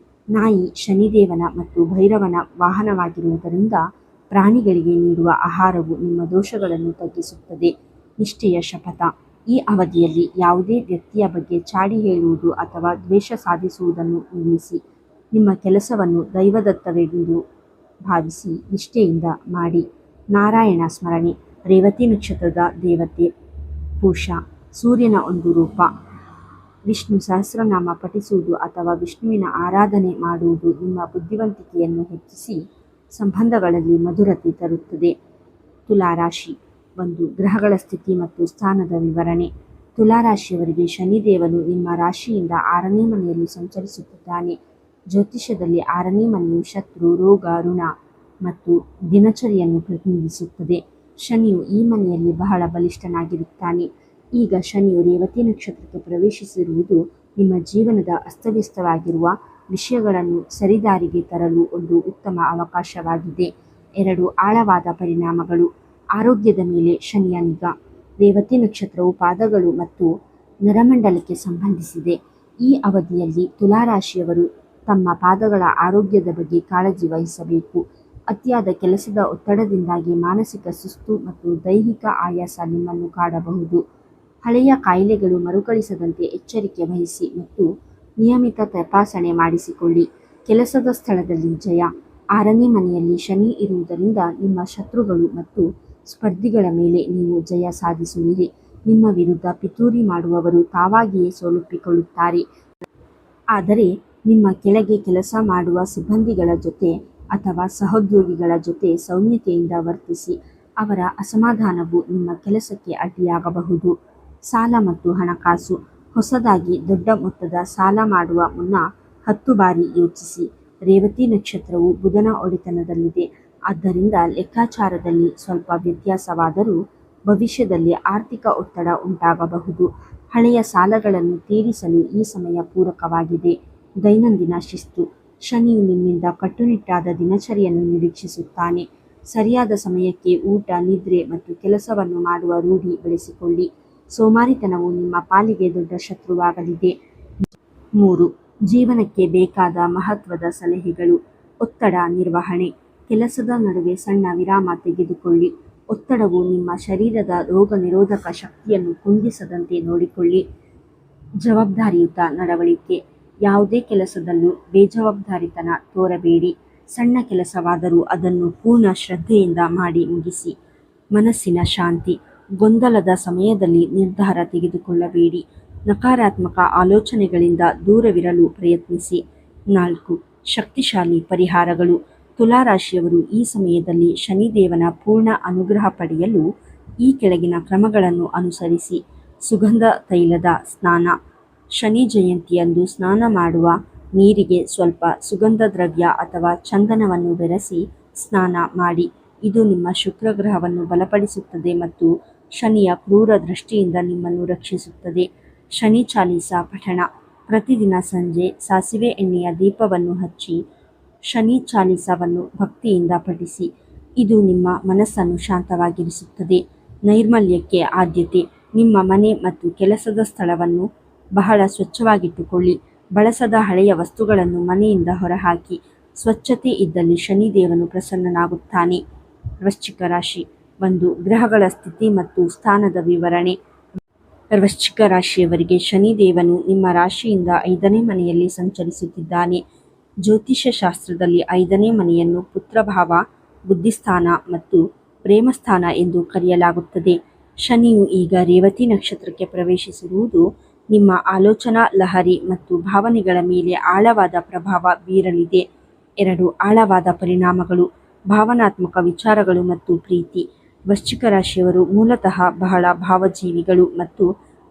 ನಾಯಿ ಶನಿದೇವನ ಮತ್ತು ಭೈರವನ ವಾಹನವಾಗಿರುವುದರಿಂದ ಪ್ರಾಣಿಗಳಿಗೆ ನೀಡುವ ಆಹಾರವು ನಿಮ್ಮ ದೋಷಗಳನ್ನು ತಗ್ಗಿಸುತ್ತದೆ. ನಿಷ್ಠೆಯ ಶಪಥ. ಈ ಅವಧಿಯಲ್ಲಿ ಯಾವುದೇ ವ್ಯಕ್ತಿಯ ಬಗ್ಗೆ ಚಾಡಿ ಹೇಳುವುದು ಅಥವಾ ದ್ವೇಷ ಸಾಧಿಸುವುದನ್ನು ನಿಲ್ಲಿಸಿ. ನಿಮ್ಮ ಕೆಲಸವನ್ನು ದೈವದತ್ತವೆಂದು ಭಾವಿಸಿ ನಿಷ್ಠೆಯಿಂದ ಮಾಡಿ. ನಾರಾಯಣ ಸ್ಮರಣೆ. ರೇವತಿ ನಕ್ಷತ್ರದ ದೇವತೆ ಪೂಷಾ, ಸೂರ್ಯನ ಒಂದು ರೂಪ. ವಿಷ್ಣು ಸಹಸ್ರನಾಮ ಪಠಿಸುವುದು ಅಥವಾ ವಿಷ್ಣುವಿನ ಆರಾಧನೆ ಮಾಡುವುದು ನಿಮ್ಮ ಬುದ್ಧಿವಂತಿಕೆಯನ್ನು ಹೆಚ್ಚಿಸಿ ಸಂಬಂಧಗಳಲ್ಲಿ ಮಧುರತೆ ತರುತ್ತದೆ. ತುಲಾರಾಶಿ. 1. ಗ್ರಹಗಳ ಸ್ಥಿತಿ ಮತ್ತು ಸ್ಥಾನದ ವಿವರಣೆ. ತುಲಾರಾಶಿಯವರಿಗೆ ಶನಿದೇವನು ನಿಮ್ಮ ರಾಶಿಯಿಂದ 6ನೇ ಮನೆಯಲ್ಲಿ ಸಂಚರಿಸುತ್ತಿದ್ದಾನೆ. ಜ್ಯೋತಿಷ್ಯದಲ್ಲಿ 6ನೇ ಮನೆಯು ಶತ್ರು, ರೋಗ, ಋಣ ಮತ್ತು ದಿನಚರಿಯನ್ನು ಪ್ರತಿನಿಧಿಸುತ್ತದೆ. ಶನಿಯು ಈ ಮನೆಯಲ್ಲಿ ಬಹಳ ಬಲಿಷ್ಠನಾಗಿರುತ್ತಾನೆ. ಈಗ ಶನಿಯು ರೇವತಿ ನಕ್ಷತ್ರಕ್ಕೆ ಪ್ರವೇಶಿಸಿರುವುದು ನಿಮ್ಮ ಜೀವನದ ಅಸ್ತವ್ಯಸ್ತವಾಗಿರುವ ವಿಷಯಗಳನ್ನು ಸರಿದಾರಿಗೆ ತರಲು ಒಂದು ಉತ್ತಮ ಅವಕಾಶವಾಗಿದೆ. 2 ಆಳವಾದ ಪರಿಣಾಮಗಳು. ಆರೋಗ್ಯದ ಮೇಲೆ ಶನಿಯ ನಿಗಾ. ರೇವತಿ ನಕ್ಷತ್ರವು ಪಾದಗಳು ಮತ್ತು ನರಮಂಡಲಕ್ಕೆ ಸಂಬಂಧಿಸಿದೆ. ಈ ಅವಧಿಯಲ್ಲಿ ತುಲಾರಾಶಿಯವರು ತಮ್ಮ ಪಾದಗಳ ಆರೋಗ್ಯದ ಬಗ್ಗೆ ಕಾಳಜಿ ವಹಿಸಬೇಕು. ಅತಿಯಾದ ಕೆಲಸದ ಒತ್ತಡದಿಂದಾಗಿ ಮಾನಸಿಕ ಸುಸ್ತು ಮತ್ತು ದೈಹಿಕ ಆಯಾಸ ನಿಮ್ಮನ್ನು ಕಾಡಬಹುದು. ಹಳೆಯ ಕಾಯಿಲೆಗಳು ಮರುಕಳಿಸದಂತೆ ಎಚ್ಚರಿಕೆ ವಹಿಸಿ ಮತ್ತು ನಿಯಮಿತ ತಪಾಸಣೆ ಮಾಡಿಸಿಕೊಳ್ಳಿ. ಕೆಲಸದ ಸ್ಥಳದಲ್ಲಿ ಜಯ. 6ನೇ ಮನೆಯಲ್ಲಿ ಶನಿ ಇರುವುದರಿಂದ ನಿಮ್ಮ ಶತ್ರುಗಳು ಮತ್ತು ಸ್ಪರ್ಧಿಗಳ ಮೇಲೆ ನೀವು ಜಯ ಸಾಧಿಸುವಿರಿ. ನಿಮ್ಮ ವಿರುದ್ಧ ಪಿತೂರಿ ಮಾಡುವವರು ತಾವಾಗಿಯೇ ಸೋಲೊಪ್ಪಿಕೊಳ್ಳುತ್ತಾರೆ. ಆದರೆ ನಿಮ್ಮ ಕೆಳಗೆ ಕೆಲಸ ಮಾಡುವ ಸಿಬ್ಬಂದಿಗಳ ಜೊತೆ ಅಥವಾ ಸಹೋದ್ಯೋಗಿಗಳ ಜೊತೆ ಸೌಮ್ಯತೆಯಿಂದ ವರ್ತಿಸಿ. ಅವರ ಅಸಮಾಧಾನವು ನಿಮ್ಮ ಕೆಲಸಕ್ಕೆ ಅಡ್ಡಿಯಾಗಬಹುದು. ಸಾಲ ಮತ್ತು ಹಣಕಾಸು. ಹೊಸದಾಗಿ ದೊಡ್ಡ ಮೊತ್ತದ ಸಾಲ ಮಾಡುವ ಮುನ್ನ 10 ಬಾರಿ ಯೋಚಿಸಿ. ರೇವತಿ ನಕ್ಷತ್ರವು ಬುಧನ ಒಡೆತನದಲ್ಲಿದೆ. ಆದ್ದರಿಂದ ಲೆಕ್ಕಾಚಾರದಲ್ಲಿ ಸ್ವಲ್ಪ ವ್ಯತ್ಯಾಸವಾದರೂ ಭವಿಷ್ಯದಲ್ಲಿ ಆರ್ಥಿಕ ಒತ್ತಡ ಉಂಟಾಗಬಹುದು. ಹಳೆಯ ಸಾಲಗಳನ್ನು ತೀರಿಸಲು ಈ ಸಮಯ ಪೂರಕವಾಗಿದೆ. ದೈನಂದಿನ ಶಿಸ್ತು. ಶನಿಯು ನಿಮ್ಮಿಂದ ಕಟ್ಟುನಿಟ್ಟಾದ ದಿನಚರಿಯನ್ನು ನಿರೀಕ್ಷಿಸುತ್ತಾನೆ. ಸರಿಯಾದ ಸಮಯಕ್ಕೆ ಊಟ, ನಿದ್ರೆ ಮತ್ತು ಕೆಲಸವನ್ನು ಮಾಡುವ ರೂಢಿ ಬೆಳೆಸಿಕೊಳ್ಳಿ. ಸೋಮಾರಿತನವು ನಿಮ್ಮ ಪಾಲಿಗೆ ದೊಡ್ಡ ಶತ್ರುವಾಗಲಿದೆ. 3 ಜೀವನಕ್ಕೆ ಬೇಕಾದ ಮಹತ್ವದ ಸಲಹೆಗಳು. ಒತ್ತಡ ನಿರ್ವಹಣೆ. ಕೆಲಸದ ನಡುವೆ ಸಣ್ಣ ವಿರಾಮ ತೆಗೆದುಕೊಳ್ಳಿ. ಒತ್ತಡವು ನಿಮ್ಮ ಶರೀರದ ರೋಗನಿರೋಧಕ ಶಕ್ತಿಯನ್ನು ಕುಂದಿಸದಂತೆ ನೋಡಿಕೊಳ್ಳಿ. ಜವಾಬ್ದಾರಿಯುತ ನಡವಳಿಕೆ. ಯಾವುದೇ ಕೆಲಸದಲ್ಲೂ ಬೇಜವಾಬ್ದಾರಿತನ ತೋರಬೇಡಿ. ಸಣ್ಣ ಕೆಲಸವಾದರೂ ಅದನ್ನು ಪೂರ್ಣ ಶ್ರದ್ಧೆಯಿಂದ ಮಾಡಿ ಮುಗಿಸಿ. ಮನಸ್ಸಿನ ಶಾಂತಿ. ಗೊಂದಲದ ಸಮಯದಲ್ಲಿ ನಿರ್ಧಾರ ತೆಗೆದುಕೊಳ್ಳಬೇಡಿ. ನಕಾರಾತ್ಮಕ ಆಲೋಚನೆಗಳಿಂದ ದೂರವಿರಲು ಪ್ರಯತ್ನಿಸಿ. 4 ಶಕ್ತಿಶಾಲಿ ಪರಿಹಾರಗಳು. ತುಲಾರಾಶಿಯವರು ಈ ಸಮಯದಲ್ಲಿ ಶನಿದೇವನ ಪೂರ್ಣ ಅನುಗ್ರಹ ಪಡೆಯಲು ಈ ಕೆಳಗಿನ ಕ್ರಮಗಳನ್ನು ಅನುಸರಿಸಿ. ಸುಗಂಧ ತೈಲದ ಸ್ನಾನ. ಶನಿ ಜಯಂತಿಯಂದು ಸ್ನಾನ ಮಾಡುವ ನೀರಿಗೆ ಸ್ವಲ್ಪ ಸುಗಂಧ ದ್ರವ್ಯ ಅಥವಾ ಚಂದನವನ್ನು ಬೆರೆಸಿ ಸ್ನಾನ ಮಾಡಿ. ಇದು ನಿಮ್ಮ ಶುಕ್ರಗ್ರಹವನ್ನು ಬಲಪಡಿಸುತ್ತದೆ ಮತ್ತು ಶನಿಯ ಕ್ರೂರ ದೃಷ್ಟಿಯಿಂದ ನಿಮ್ಮನ್ನು ರಕ್ಷಿಸುತ್ತದೆ. ಶನಿ ಚಾಲೀಸ ಪಠಣ. ಪ್ರತಿದಿನ ಸಂಜೆ ಸಾಸಿವೆ ಎಣ್ಣೆಯ ದೀಪವನ್ನು ಹಚ್ಚಿ ಶನಿ ಚಾಲೀಸವನ್ನು ಭಕ್ತಿಯಿಂದ ಪಠಿಸಿ. ಇದು ನಿಮ್ಮ ಮನಸ್ಸನ್ನು ಶಾಂತವಾಗಿರಿಸುತ್ತದೆ. ನೈರ್ಮಲ್ಯಕ್ಕೆ ಆದ್ಯತೆ. ನಿಮ್ಮ ಮನೆ ಮತ್ತು ಕೆಲಸದ ಸ್ಥಳವನ್ನು ಬಹಳ ಸ್ವಚ್ಛವಾಗಿಟ್ಟುಕೊಳ್ಳಿ. ಬಳಸದ ಹಳೆಯ ವಸ್ತುಗಳನ್ನು ಮನೆಯಿಂದ ಹೊರಹಾಕಿ. ಸ್ವಚ್ಛತೆ ಇದ್ದಲ್ಲಿ ಶನಿದೇವನು ಪ್ರಸನ್ನನಾಗುತ್ತಾನೆ. ವೃಶ್ಚಿಕ ರಾಶಿ. 1 ಗ್ರಹಗಳ ಸ್ಥಿತಿ ಮತ್ತು ಸ್ಥಾನದ ವಿವರಣೆ. ವೃಶ್ಚಿಕ ರಾಶಿಯವರಿಗೆ ಶನಿದೇವನು ನಿಮ್ಮ ರಾಶಿಯಿಂದ 5ನೇ ಮನೆಯಲ್ಲಿ ಸಂಚರಿಸುತ್ತಿದ್ದಾನೆ. ಜ್ಯೋತಿಷ್ಯ ಶಾಸ್ತ್ರದಲ್ಲಿ 5ನೇ ಮನೆಯನ್ನು ಪುತ್ರಭಾವ, ಬುದ್ಧಿಸ್ಥಾನ ಮತ್ತು ಪ್ರೇಮಸ್ಥಾನ ಎಂದು ಕರೆಯಲಾಗುತ್ತದೆ. ಶನಿಯು ಈಗ ರೇವತಿ ನಕ್ಷತ್ರಕ್ಕೆ ಪ್ರವೇಶಿಸಿರುವುದು ನಿಮ್ಮ ಆಲೋಚನಾ ಲಹರಿ ಮತ್ತು ಭಾವನೆಗಳ ಮೇಲೆ ಆಳವಾದ ಪ್ರಭಾವ ಬೀರಲಿದೆ. 2 ಆಳವಾದ ಪರಿಣಾಮಗಳು. ಭಾವನಾತ್ಮಕ ವಿಚಾರಗಳು ಮತ್ತು ಪ್ರೀತಿ. ವೃಶ್ಚಿಕ ರಾಶಿಯವರು ಮೂಲತಃ ಬಹಳ ಭಾವಜೀವಿಗಳು ಮತ್ತು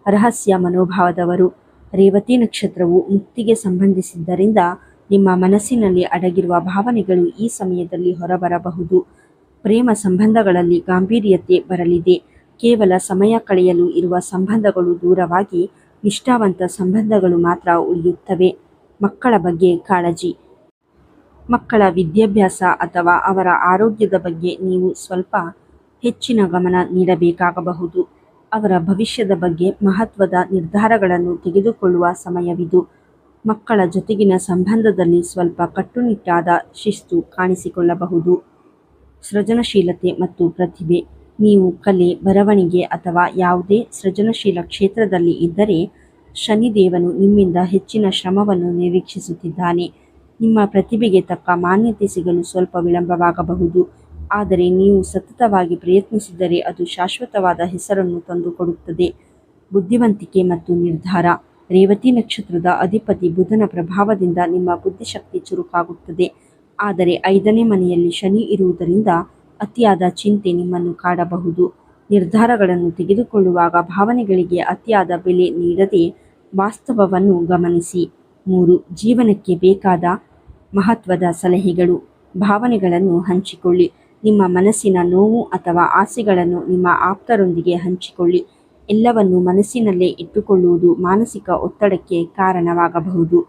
ರಹಸ್ಯ ಮನೋಭಾವದವರು. ರೇವತಿ ನಕ್ಷತ್ರವು ಮುಕ್ತಿಗೆ ಸಂಬಂಧಿಸಿದ್ದರಿಂದ ನಿಮ್ಮ ಮನಸ್ಸಿನಲ್ಲಿ ಅಡಗಿರುವ ಭಾವನೆಗಳು ಈ ಸಮಯದಲ್ಲಿ ಹೊರಬರಬಹುದು. ಪ್ರೇಮ ಸಂಬಂಧಗಳಲ್ಲಿ ಗಾಂಭೀರ್ಯತೆ ಬರಲಿದೆ. ಕೇವಲ ಸಮಯ ಕಳೆಯಲು ಇರುವ ಸಂಬಂಧಗಳು ದೂರವಾಗಿ ನಿಷ್ಠಾವಂತ ಸಂಬಂಧಗಳು ಮಾತ್ರ ಉಳಿಯುತ್ತವೆ. ಮಕ್ಕಳ ಬಗ್ಗೆ ಕಾಳಜಿ. ಮಕ್ಕಳ ವಿದ್ಯಾಭ್ಯಾಸ ಅಥವಾ ಅವರ ಆರೋಗ್ಯದ ಬಗ್ಗೆ ನೀವು ಸ್ವಲ್ಪ ಹೆಚ್ಚಿನ ಗಮನ ನೀಡಬೇಕಾಗಬಹುದು. ಅವರ ಭವಿಷ್ಯದ ಬಗ್ಗೆ ಮಹತ್ವದ ನಿರ್ಧಾರಗಳನ್ನು ತೆಗೆದುಕೊಳ್ಳುವ ಸಮಯವಿದು. ಮಕ್ಕಳ ಜೊತೆಗಿನ ಸಂಬಂಧದಲ್ಲಿ ಸ್ವಲ್ಪ ಕಟ್ಟುನಿಟ್ಟಾದ ಶಿಸ್ತು ಕಾಣಿಸಿಕೊಳ್ಳಬಹುದು. ಸೃಜನಶೀಲತೆ ಮತ್ತು ಪ್ರತಿಭೆ. ನೀವು ಕಲೆ, ಬರವಣಿಗೆ ಅಥವಾ ಯಾವುದೇ ಸೃಜನಶೀಲ ಕ್ಷೇತ್ರದಲ್ಲಿ ಇದ್ದರೆ ಶನಿದೇವನು ನಿಮ್ಮಿಂದ ಹೆಚ್ಚಿನ ಶ್ರಮವನ್ನು ನಿರೀಕ್ಷಿಸುತ್ತಿದ್ದಾನೆ. ನಿಮ್ಮ ಪ್ರತಿಭೆಗೆ ತಕ್ಕ ಮಾನ್ಯತೆ ಸಿಗಲು ಸ್ವಲ್ಪ ವಿಳಂಬವಾಗಬಹುದು. ಆದರೆ ನೀವು ಸತತವಾಗಿ ಪ್ರಯತ್ನಿಸಿದರೆ ಅದು ಶಾಶ್ವತವಾದ ಹೆಸರನ್ನು ತಂದುಕೊಡುತ್ತದೆ. ಬುದ್ಧಿವಂತಿಕೆ ಮತ್ತು ನಿರ್ಧಾರ. ರೇವತಿ ನಕ್ಷತ್ರದ ಅಧಿಪತಿ ಬುಧನ ಪ್ರಭಾವದಿಂದ ನಿಮ್ಮ ಬುದ್ಧಿಶಕ್ತಿ ಚುರುಕಾಗುತ್ತದೆ. ಆದರೆ 5ನೇ ಮನೆಯಲ್ಲಿ ಶನಿ ಇರುವುದರಿಂದ ಅತಿಯಾದ ಚಿಂತೆ ನಿಮ್ಮನ್ನು ಕಾಡಬಹುದು. ನಿರ್ಧಾರಗಳನ್ನು ತೆಗೆದುಕೊಳ್ಳುವಾಗ ಭಾವನೆಗಳಿಗೆ ಅತಿಯಾದ ಬೆಲೆ ನೀಡದೆ ವಾಸ್ತವವನ್ನು ಗಮನಿಸಿ. 3 ಜೀವನಕ್ಕೆ ಬೇಕಾದ ಮಹತ್ವದ ಸಲಹೆಗಳು. ಭಾವನೆಗಳನ್ನು ಹಂಚಿಕೊಳ್ಳಿ. ನಿಮ್ಮ ಮನಸ್ಸಿನ ನೋವು ಅಥವಾ ಆಸೆಗಳನ್ನು ನಿಮ್ಮ ಆಪ್ತರೊಂದಿಗೆ ಹಂಚಿಕೊಳ್ಳಿ. ಎಲ್ಲವನ್ನೂ ಮನಸ್ಸಿನಲ್ಲೇ ಇಟ್ಟುಕೊಳ್ಳುವುದು ಮಾನಸಿಕ ಒತ್ತಡಕ್ಕೆ ಕಾರಣವಾಗಬಹುದು.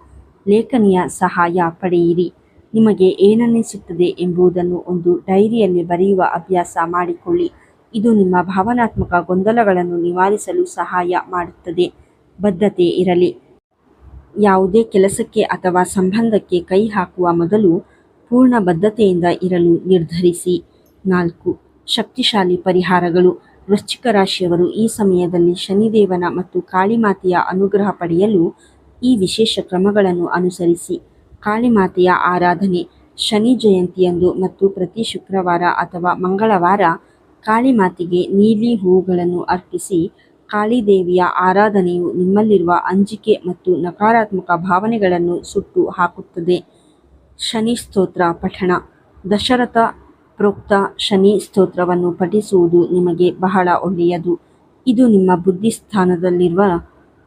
ಲೇಖನಿಯ ಸಹಾಯ ಪಡೆಯಿರಿ. ನಿಮಗೆ ಏನನ್ನಿಸುತ್ತದೆ ಎಂಬುದನ್ನು ಒಂದು ಡೈರಿಯಲ್ಲಿ ಬರೆಯುವ ಅಭ್ಯಾಸ ಮಾಡಿಕೊಳ್ಳಿ. ಇದು ನಿಮ್ಮ ಭಾವನಾತ್ಮಕ ಗೊಂದಲಗಳನ್ನು ನಿವಾರಿಸಲು ಸಹಾಯ ಮಾಡುತ್ತದೆ. ಬದ್ಧತೆ ಇರಲಿ. ಯಾವುದೇ ಕೆಲಸಕ್ಕೆ ಅಥವಾ ಸಂಬಂಧಕ್ಕೆ ಕೈ ಹಾಕುವ ಮೊದಲು ಪೂರ್ಣ ಬದ್ಧತೆಯಿಂದ ಇರಲು ನಿರ್ಧರಿಸಿ. 4. ಶಕ್ತಿಶಾಲಿ ಪರಿಹಾರಗಳು. ವೃಶ್ಚಿಕ ರಾಶಿಯವರು ಈ ಸಮಯದಲ್ಲಿ ಶನಿದೇವನ ಮತ್ತು ಕಾಳಿಮಾತೆಯ ಅನುಗ್ರಹ ಪಡೆಯಲು ಈ ವಿಶೇಷ ಕ್ರಮಗಳನ್ನು ಅನುಸರಿಸಿ. ಕಾಳಿಮಾತೆಯ ಆರಾಧನೆ. ಶನಿ ಜಯಂತಿಯಂದು ಮತ್ತು ಪ್ರತಿ ಶುಕ್ರವಾರ ಅಥವಾ ಮಂಗಳವಾರ ಕಾಳಿಮಾತೆಗೆ ನೀಲಿ ಹೂವುಗಳನ್ನು ಅರ್ಪಿಸಿ. ಕಾಳಿದೇವಿಯ ಆರಾಧನೆಯು ನಿಮ್ಮಲ್ಲಿರುವ ಅಂಜಿಕೆ ಮತ್ತು ನಕಾರಾತ್ಮಕ ಭಾವನೆಗಳನ್ನು ಸುಟ್ಟು ಹಾಕುತ್ತದೆ. ಶನಿ ಸ್ತೋತ್ರ ಪಠಣ. ದಶರಥ ಪ್ರೋಕ್ತ ಶನಿ ಸ್ತೋತ್ರವನ್ನು ಪಠಿಸುವುದು ನಿಮಗೆ ಬಹಳ ಒಳ್ಳೆಯದು. ಇದು ನಿಮ್ಮ ಬುದ್ಧಿಸ್ಥಾನದಲ್ಲಿರುವ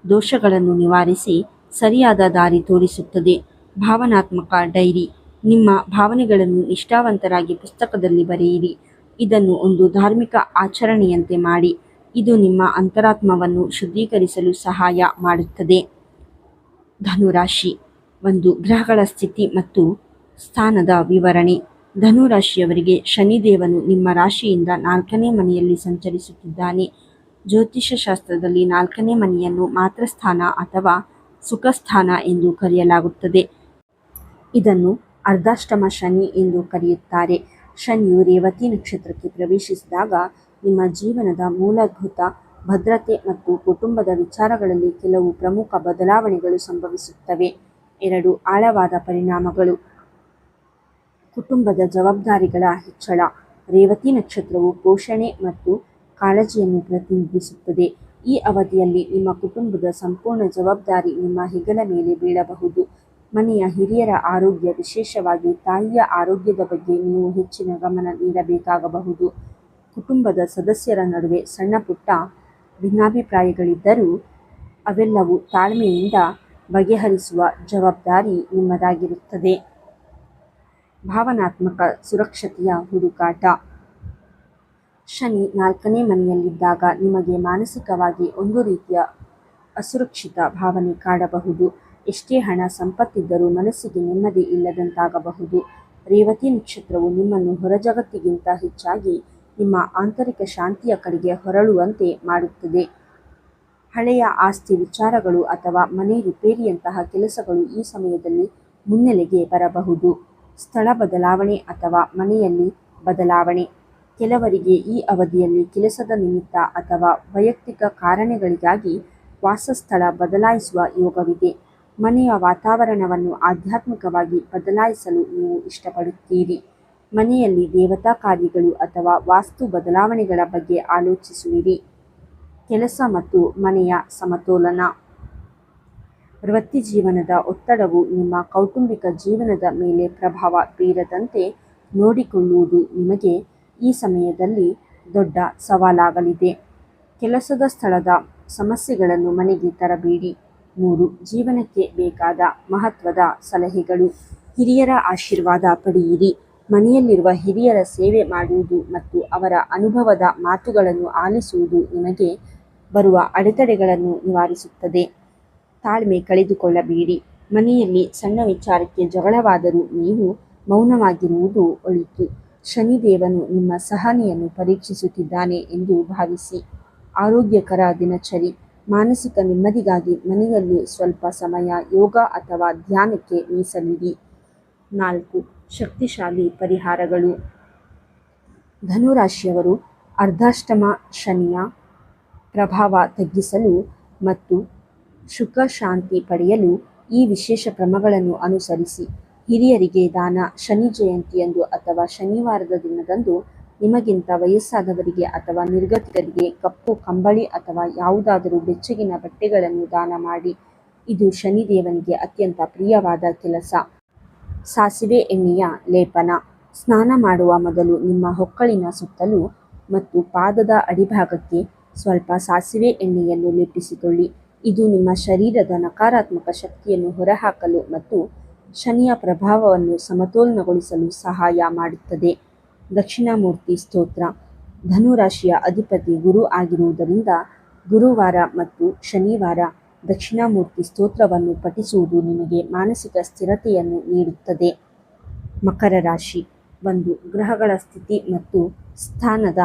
ದೋಷಗಳನ್ನು ನಿವಾರಿಸಿ ಸರಿಯಾದ ದಾರಿ ತೋರಿಸುತ್ತದೆ. ಭಾವನಾತ್ಮಕ ಡೈರಿ. ನಿಮ್ಮ ಭಾವನೆಗಳನ್ನು ನಿಷ್ಠಾವಂತರಾಗಿ ಪುಸ್ತಕದಲ್ಲಿ ಬರೆಯಿರಿ. ಇದನ್ನು ಒಂದು ಧಾರ್ಮಿಕ ಆಚರಣೆಯಂತೆ ಮಾಡಿ. ಇದು ನಿಮ್ಮ ಅಂತರಾತ್ಮವನ್ನು ಶುದ್ಧೀಕರಿಸಲು ಸಹಾಯ ಮಾಡುತ್ತದೆ. ಧನುರಾಶಿ. 1. ಗ್ರಹಗಳ ಸ್ಥಿತಿ ಮತ್ತು ಸ್ಥಾನದ ವಿವರಣೆ. ಧನುರಾಶಿಯವರಿಗೆ ಶನಿದೇವನು ನಿಮ್ಮ ರಾಶಿಯಿಂದ 4ನೇ ಮನೆಯಲ್ಲಿ ಸಂಚರಿಸುತ್ತಿದ್ದಾನೆ. ಜ್ಯೋತಿಷ್ಯ ಶಾಸ್ತ್ರದಲ್ಲಿ 4ನೇ ಮನೆಯನ್ನು ಮಾತೃಸ್ಥಾನ ಅಥವಾ ಸುಖಸ್ಥಾನ ಎಂದು ಕರೆಯಲಾಗುತ್ತದೆ. ಇದನ್ನು ಅರ್ಧಾಷ್ಟಮ ಶನಿ ಎಂದು ಕರೆಯುತ್ತಾರೆ. ಶನಿಯು ರೇವತಿ ನಕ್ಷತ್ರಕ್ಕೆ ಪ್ರವೇಶಿಸಿದಾಗ ನಿಮ್ಮ ಜೀವನದ ಮೂಲಭೂತ ಭದ್ರತೆ ಮತ್ತು ಕುಟುಂಬದ ವಿಚಾರಗಳಲ್ಲಿ ಕೆಲವು ಪ್ರಮುಖ ಬದಲಾವಣೆಗಳು ಸಂಭವಿಸುತ್ತವೆ. 2. ಆಳವಾದ ಪರಿಣಾಮಗಳು. ಕುಟುಂಬದ ಜವಾಬ್ದಾರಿಗಳ ಹೆಚ್ಚಳ. ರೇವತಿ ನಕ್ಷತ್ರವು ಪೋಷಣೆ ಮತ್ತು ಕಾಳಜಿಯನ್ನು ಪ್ರತಿನಿಧಿಸುತ್ತದೆ. ಈ ಅವಧಿಯಲ್ಲಿ ನಿಮ್ಮ ಕುಟುಂಬದ ಸಂಪೂರ್ಣ ಜವಾಬ್ದಾರಿ ನಿಮ್ಮ ಹೆಗಲ ಮೇಲೆ ಬೀಳಬಹುದು. ಮನೆಯ ಹಿರಿಯರ ಆರೋಗ್ಯ, ವಿಶೇಷವಾಗಿ ತಾಯಿಯ ಆರೋಗ್ಯದ ಬಗ್ಗೆ ನೀವು ಹೆಚ್ಚಿನ ಗಮನ ನೀಡಬೇಕಾಗಬಹುದು. ಕುಟುಂಬದ ಸದಸ್ಯರ ನಡುವೆ ಸಣ್ಣಪುಟ್ಟ ಭಿನ್ನಾಭಿಪ್ರಾಯಗಳಿದ್ದರೂ ಅವೆಲ್ಲವೂ ತಾಳ್ಮೆಯಿಂದ ಬಗೆಹರಿಸುವ ಜವಾಬ್ದಾರಿ ನಿಮ್ಮದಾಗಿರುತ್ತದೆ. ಭಾವನಾತ್ಮಕ ಸುರಕ್ಷತೆಯ ಹುಡುಕಾಟ. ಶನಿ 4ನೇ ಮನೆಯಲ್ಲಿದ್ದಾಗ ನಿಮಗೆ ಮಾನಸಿಕವಾಗಿ ಒಂದು ರೀತಿಯ ಅಸುರಕ್ಷಿತ ಭಾವನೆ ಕಾಡಬಹುದು. ಎಷ್ಟೇ ಹಣ ಸಂಪತ್ತಿದ್ದರೂ ಮನಸ್ಸಿಗೆ ನೆಮ್ಮದಿ ಇಲ್ಲದಂತಾಗಬಹುದು. ರೇವತಿ ನಕ್ಷತ್ರವು ನಿಮ್ಮನ್ನು ಹೊರಜಗತ್ತಿಗಿಂತ ಹೆಚ್ಚಾಗಿ ನಿಮ್ಮ ಆಂತರಿಕ ಶಾಂತಿಯ ಕಡೆಗೆ ಹೊರಳುವಂತೆ ಮಾಡುತ್ತದೆ. ಹಳೆಯ ಆಸ್ತಿ ವಿಚಾರಗಳು ಅಥವಾ ಮನೆ ರಿಪೇರಿಯಂತಹ ಕೆಲಸಗಳು ಈ ಸಮಯದಲ್ಲಿ ಮುನ್ನೆಲೆಗೆ ಬರಬಹುದು. ಸ್ಥಳ ಬದಲಾವಣೆ ಅಥವಾ ಮನೆಯಲ್ಲಿ ಬದಲಾವಣೆ. ಕೆಲವರಿಗೆ ಈ ಅವಧಿಯಲ್ಲಿ ಕೆಲಸದ ನಿಮಿತ್ತ ಅಥವಾ ವೈಯಕ್ತಿಕ ಕಾರಣಗಳಿಗಾಗಿ ವಾಸಸ್ಥಳ ಬದಲಾಯಿಸುವ ಯೋಗವಿದೆ. ಮನೆಯ ವಾತಾವರಣವನ್ನು ಆಧ್ಯಾತ್ಮಿಕವಾಗಿ ಬದಲಾಯಿಸಲು ನೀವು ಇಷ್ಟಪಡುತ್ತೀರಿ. ಮನೆಯಲ್ಲಿ ದೇವತಾ ಕಾರ್ಯಗಳು ಅಥವಾ ವಾಸ್ತು ಬದಲಾವಣೆಗಳ ಬಗ್ಗೆ ಆಲೋಚಿಸುವಿರಿ. ಕೆಲಸ ಮತ್ತು ಮನೆಯ ಸಮತೋಲನ. ವೃತ್ತಿಜೀವನದ ಒತ್ತಡವು ನಿಮ್ಮ ಕೌಟುಂಬಿಕ ಜೀವನದ ಮೇಲೆ ಪ್ರಭಾವ ಬೀರದಂತೆ ನೋಡಿಕೊಳ್ಳುವುದು ನಿಮಗೆ ಈ ಸಮಯದಲ್ಲಿ ದೊಡ್ಡ ಸವಾಲಾಗಲಿದೆ. ಕೆಲಸದ ಸ್ಥಳದ ಸಮಸ್ಯೆಗಳನ್ನು ಮನೆಗೆ ತರಬೇಡಿ. 3. ಜೀವನಕ್ಕೆ ಬೇಕಾದ ಮಹತ್ವದ ಸಲಹೆಗಳು. ಹಿರಿಯರ ಆಶೀರ್ವಾದ ಪಡೆಯಿರಿ. ಮನೆಯಲ್ಲಿರುವ ಹಿರಿಯರ ಸೇವೆ ಮಾಡುವುದು ಮತ್ತು ಅವರ ಅನುಭವದ ಮಾತುಗಳನ್ನು ಆಲಿಸುವುದು ನಿಮಗೆ ಬರುವ ಅಡೆತಡೆಗಳನ್ನು ನಿವಾರಿಸುತ್ತದೆ. ತಾಳ್ಮೆ ಕಳೆದುಕೊಳ್ಳಬೇಡಿ. ಮನೆಯಲ್ಲಿ ಸಣ್ಣ ವಿಚಾರಕ್ಕೆ ಜಗಳವಾದರೂ ನೀವು ಮೌನವಾಗಿರುವುದು ಒಳಿತು. ಶನಿದೇವನು ನಿಮ್ಮ ಸಹನೆಯನ್ನು ಪರೀಕ್ಷಿಸುತ್ತಿದ್ದಾನೆ ಎಂದು ಭಾವಿಸಿ. ಆರೋಗ್ಯಕರ ದಿನಚರಿ. ಮಾನಸಿಕ ನೆಮ್ಮದಿಗಾಗಿ ಮನೆಯಲ್ಲಿ ಸ್ವಲ್ಪ ಸಮಯ ಯೋಗ ಅಥವಾ ಧ್ಯಾನಕ್ಕೆ ಮೀಸಲಿಡಿ. 4. ಶಕ್ತಿಶಾಲಿ ಪರಿಹಾರಗಳು. ಧನುರಾಶಿಯವರು ಅರ್ಧಾಷ್ಟಮ ಶನಿಯ ಪ್ರಭಾವ ತಗ್ಗಿಸಲು ಮತ್ತು ಸುಖ ಶಾಂತಿ ಪಡೆಯಲು ಈ ವಿಶೇಷ ಕ್ರಮಗಳನ್ನು ಅನುಸರಿಸಿ. ಹಿರಿಯರಿಗೆ ದಾನ. ಶನಿ ಜಯಂತಿಯಂದು ಅಥವಾ ಶನಿವಾರದ ದಿನದಂದು ನಿಮಗಿಂತ ವಯಸ್ಸಾದವರಿಗೆ ಅಥವಾ ನಿರ್ಗತಿಕರಿಗೆ ಕಪ್ಪು ಕಂಬಳಿ ಅಥವಾ ಯಾವುದಾದರೂ ಬೆಚ್ಚಗಿನ ಬಟ್ಟೆಗಳನ್ನು ದಾನ ಮಾಡಿ. ಇದು ಶನಿದೇವನಿಗೆ ಅತ್ಯಂತ ಪ್ರಿಯವಾದ ಕೆಲಸ. ಸಾಸಿವೆ ಎಣ್ಣೆಯ ಲೇಪನ. ಸ್ನಾನ ಮಾಡುವ ಮೊದಲು ನಿಮ್ಮ ಹೊಕ್ಕಳಿನ ಸುತ್ತಲೂ ಮತ್ತು ಪಾದದ ಅಡಿಭಾಗಕ್ಕೆ ಸ್ವಲ್ಪ ಸಾಸಿವೆ ಎಣ್ಣೆಯನ್ನು ಲೇಪಿಸಿಕೊಳ್ಳಿ. ಇದು ನಿಮ್ಮ ಶರೀರದ ನಕಾರಾತ್ಮಕ ಶಕ್ತಿಯನ್ನು ಹೊರಹಾಕಲು ಮತ್ತು ಶನಿಯ ಪ್ರಭಾವವನ್ನು ಸಮತೋಲನಗೊಳಿಸಲು ಸಹಾಯ ಮಾಡುತ್ತದೆ. ದಕ್ಷಿಣಾಮೂರ್ತಿ ಸ್ತೋತ್ರ. ಧನುರಾಶಿಯ ಅಧಿಪತಿ ಗುರು ಆಗಿರುವುದರಿಂದ ಗುರುವಾರ ಮತ್ತು ಶನಿವಾರ ದಕ್ಷಿಣಾಮೂರ್ತಿ ಸ್ತೋತ್ರವನ್ನು ಪಠಿಸುವುದು ನಿಮಗೆ ಮಾನಸಿಕ ಸ್ಥಿರತೆಯನ್ನು ನೀಡುತ್ತದೆ. ಮಕರ ರಾಶಿ. 1. ಗ್ರಹಗಳ ಸ್ಥಿತಿ ಮತ್ತು ಸ್ಥಾನದ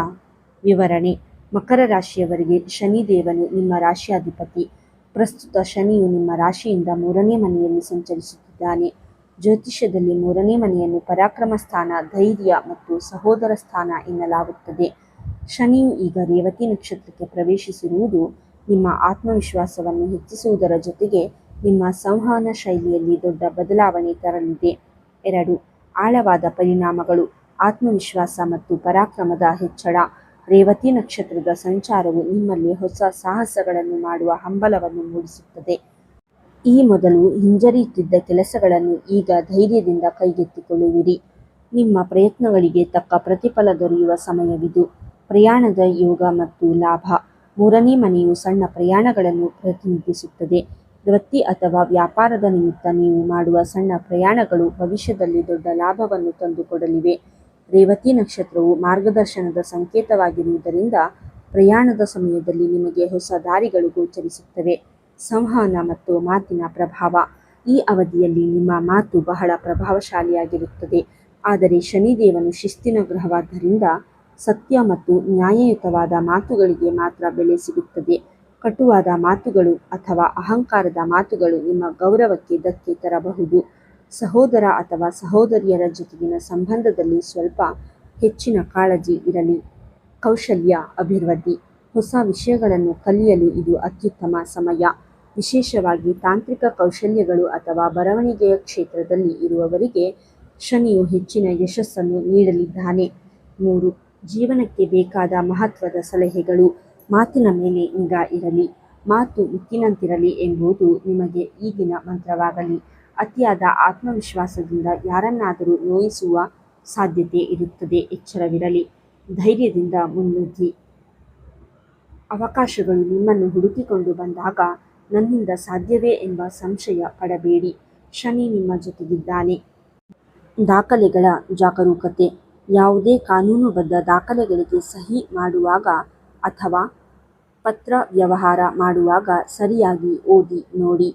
ವಿವರಣೆ. ಮಕರ ರಾಶಿಯವರಿಗೆ ಶನಿದೇವನು ನಿಮ್ಮ ರಾಶಿಯಾಧಿಪತಿ. ಪ್ರಸ್ತುತ ಶನಿಯು ನಿಮ್ಮ ರಾಶಿಯಿಂದ 3ನೇ ಮನೆಯಲ್ಲಿ ಸಂಚರಿಸುತ್ತಿದ್ದಾನೆ. ಜ್ಯೋತಿಷ್ಯದಲ್ಲಿ 3ನೇ ಮನೆಯನ್ನು ಪರಾಕ್ರಮ ಸ್ಥಾನ, ಧೈರ್ಯ ಮತ್ತು ಸಹೋದರ ಸ್ಥಾನ ಎನ್ನಲಾಗುತ್ತದೆ. ಶನಿಯು ಈಗ ರೇವತಿ ನಕ್ಷತ್ರಕ್ಕೆ ಪ್ರವೇಶಿಸಿರುವುದು ನಿಮ್ಮ ಆತ್ಮವಿಶ್ವಾಸವನ್ನು ಹೆಚ್ಚಿಸುವುದರ ಜೊತೆಗೆ ನಿಮ್ಮ ಸಂವಹನ ಶೈಲಿಯಲ್ಲಿ ದೊಡ್ಡ ಬದಲಾವಣೆ ತರಲಿದೆ. 2. ಆಳವಾದ ಪರಿಣಾಮಗಳು. ಆತ್ಮವಿಶ್ವಾಸ ಮತ್ತು ಪರಾಕ್ರಮದ ಹೆಚ್ಚಳ. ರೇವತಿ ನಕ್ಷತ್ರದ ಸಂಚಾರವು ನಿಮ್ಮಲ್ಲಿ ಹೊಸ ಸಾಹಸಗಳನ್ನು ಮಾಡುವ ಹಂಬಲವನ್ನು ಮೂಡಿಸುತ್ತದೆ. ಈ ಮೊದಲು ಹಿಂಜರಿಯುತ್ತಿದ್ದ ಕೆಲಸಗಳನ್ನು ಈಗ ಧೈರ್ಯದಿಂದ ಕೈಗೆತ್ತಿಕೊಳ್ಳುವಿರಿ. ನಿಮ್ಮ ಪ್ರಯತ್ನಗಳಿಗೆ ತಕ್ಕ ಪ್ರತಿಫಲ ದೊರೆಯುವ ಸಮಯವಿದು. ಪ್ರಯಾಣದ ಯೋಗ ಮತ್ತು ಲಾಭ. 3ನೇ ಮನೆಯು ಸಣ್ಣ ಪ್ರಯಾಣಗಳನ್ನು ಪ್ರತಿನಿಧಿಸುತ್ತದೆ. ವೃತ್ತಿ ಅಥವಾ ವ್ಯಾಪಾರದ ನಿಮಿತ್ತ ನೀವು ಮಾಡುವ ಸಣ್ಣ ಪ್ರಯಾಣಗಳು ಭವಿಷ್ಯದಲ್ಲಿ ದೊಡ್ಡ ಲಾಭವನ್ನು ತಂದುಕೊಡಲಿವೆ. ರೇವತಿ ನಕ್ಷತ್ರವು ಮಾರ್ಗದರ್ಶನದ ಸಂಕೇತವಾಗಿರುವುದರಿಂದ ಪ್ರಯಾಣದ ಸಮಯದಲ್ಲಿ ನಿಮಗೆ ಹೊಸ ದಾರಿಗಳು ಗೋಚರಿಸುತ್ತವೆ. ಸಂವಹನ ಮತ್ತು ಮಾತಿನ ಪ್ರಭಾವ. ಈ ಅವಧಿಯಲ್ಲಿ ನಿಮ್ಮ ಮಾತು ಬಹಳ ಪ್ರಭಾವಶಾಲಿಯಾಗಿರುತ್ತದೆ. ಆದರೆ ಶನಿದೇವನು ಶಿಸ್ತಿನ ಗ್ರಹವಾದ್ದರಿಂದ ಸತ್ಯ ಮತ್ತು ನ್ಯಾಯಯುತವಾದ ಮಾತುಗಳಿಗೆ ಮಾತ್ರ ಬೆಲೆ ಸಿಗುತ್ತದೆ. ಕಟುವಾದ ಮಾತುಗಳು ಅಥವಾ ಅಹಂಕಾರದ ಮಾತುಗಳು ನಿಮ್ಮ ಗೌರವಕ್ಕೆ ಧಕ್ಕೆ ತರಬಹುದು. ಸಹೋದರ ಅಥವಾ ಸಹೋದರಿಯರ ಜೊತೆಗಿನ ಸಂಬಂಧದಲ್ಲಿ ಸ್ವಲ್ಪ ಹೆಚ್ಚಿನ ಕಾಳಜಿ ಇರಲಿ. ಕೌಶಲ್ಯ ಅಭಿವೃದ್ಧಿ. ಹೊಸ ವಿಷಯಗಳನ್ನು ಕಲಿಯಲು ಇದು ಅತ್ಯುತ್ತಮ ಸಮಯ. ವಿಶೇಷವಾಗಿ ತಾಂತ್ರಿಕ ಕೌಶಲ್ಯಗಳು ಅಥವಾ ಬರವಣಿಗೆಯ ಕ್ಷೇತ್ರದಲ್ಲಿ ಇರುವವರಿಗೆ ಶನಿಯು ಹೆಚ್ಚಿನ ಯಶಸ್ಸನ್ನು ನೀಡಲಿದ್ದಾನೆ. 3. ಜೀವನಕ್ಕೆ ಬೇಕಾದ ಮಹತ್ವದ ಸಲಹೆಗಳು. ಮಾತಿನ ಮೇಲೆ ನಿಗಾ ಇರಲಿ. ಮಾತು ಮುತ್ತಿನಂತಿರಲಿ ಎಂಬುದು ನಿಮಗೆ ಈಗಿನ ಮಂತ್ರವಾಗಲಿ. ಅತಿಯಾದ ಆತ್ಮವಿಶ್ವಾಸದಿಂದ ಯಾರನ್ನಾದರೂ ನೋಯಿಸುವ ಸಾಧ್ಯತೆ ಇರುತ್ತದೆ. ಎಚ್ಚರವಿರಲಿ. ಧೈರ್ಯದಿಂದ ಮುನ್ನುಗ್ಗಿ. ಅವಕಾಶಗಳು ನಿಮ್ಮನ್ನು ಹುಡುಕಿಕೊಂಡು ಬಂದಾಗ ನನ್ನಿಂದ ಸಾಧ್ಯವೇ ಎಂಬ ಸಂಶಯ ಪಡಬೇಡಿ. ಶನಿ ನಿಮ್ಮ ಜೊತೆಗಿದ್ದಾನೆ. ದಾಖಲೆಗಳ ಜಾಗರೂಕತೆ. ಯಾವುದೇ ಕಾನೂನುಬದ್ಧ ದಾಖಲೆಗಳಿಗೆ ಸಹಿ ಮಾಡುವಾಗ ಅಥವಾ ಪತ್ರ ವ್ಯವಹಾರ ಮಾಡುವಾಗ ಸರಿಯಾಗಿ ಓದಿ ನೋಡಿ.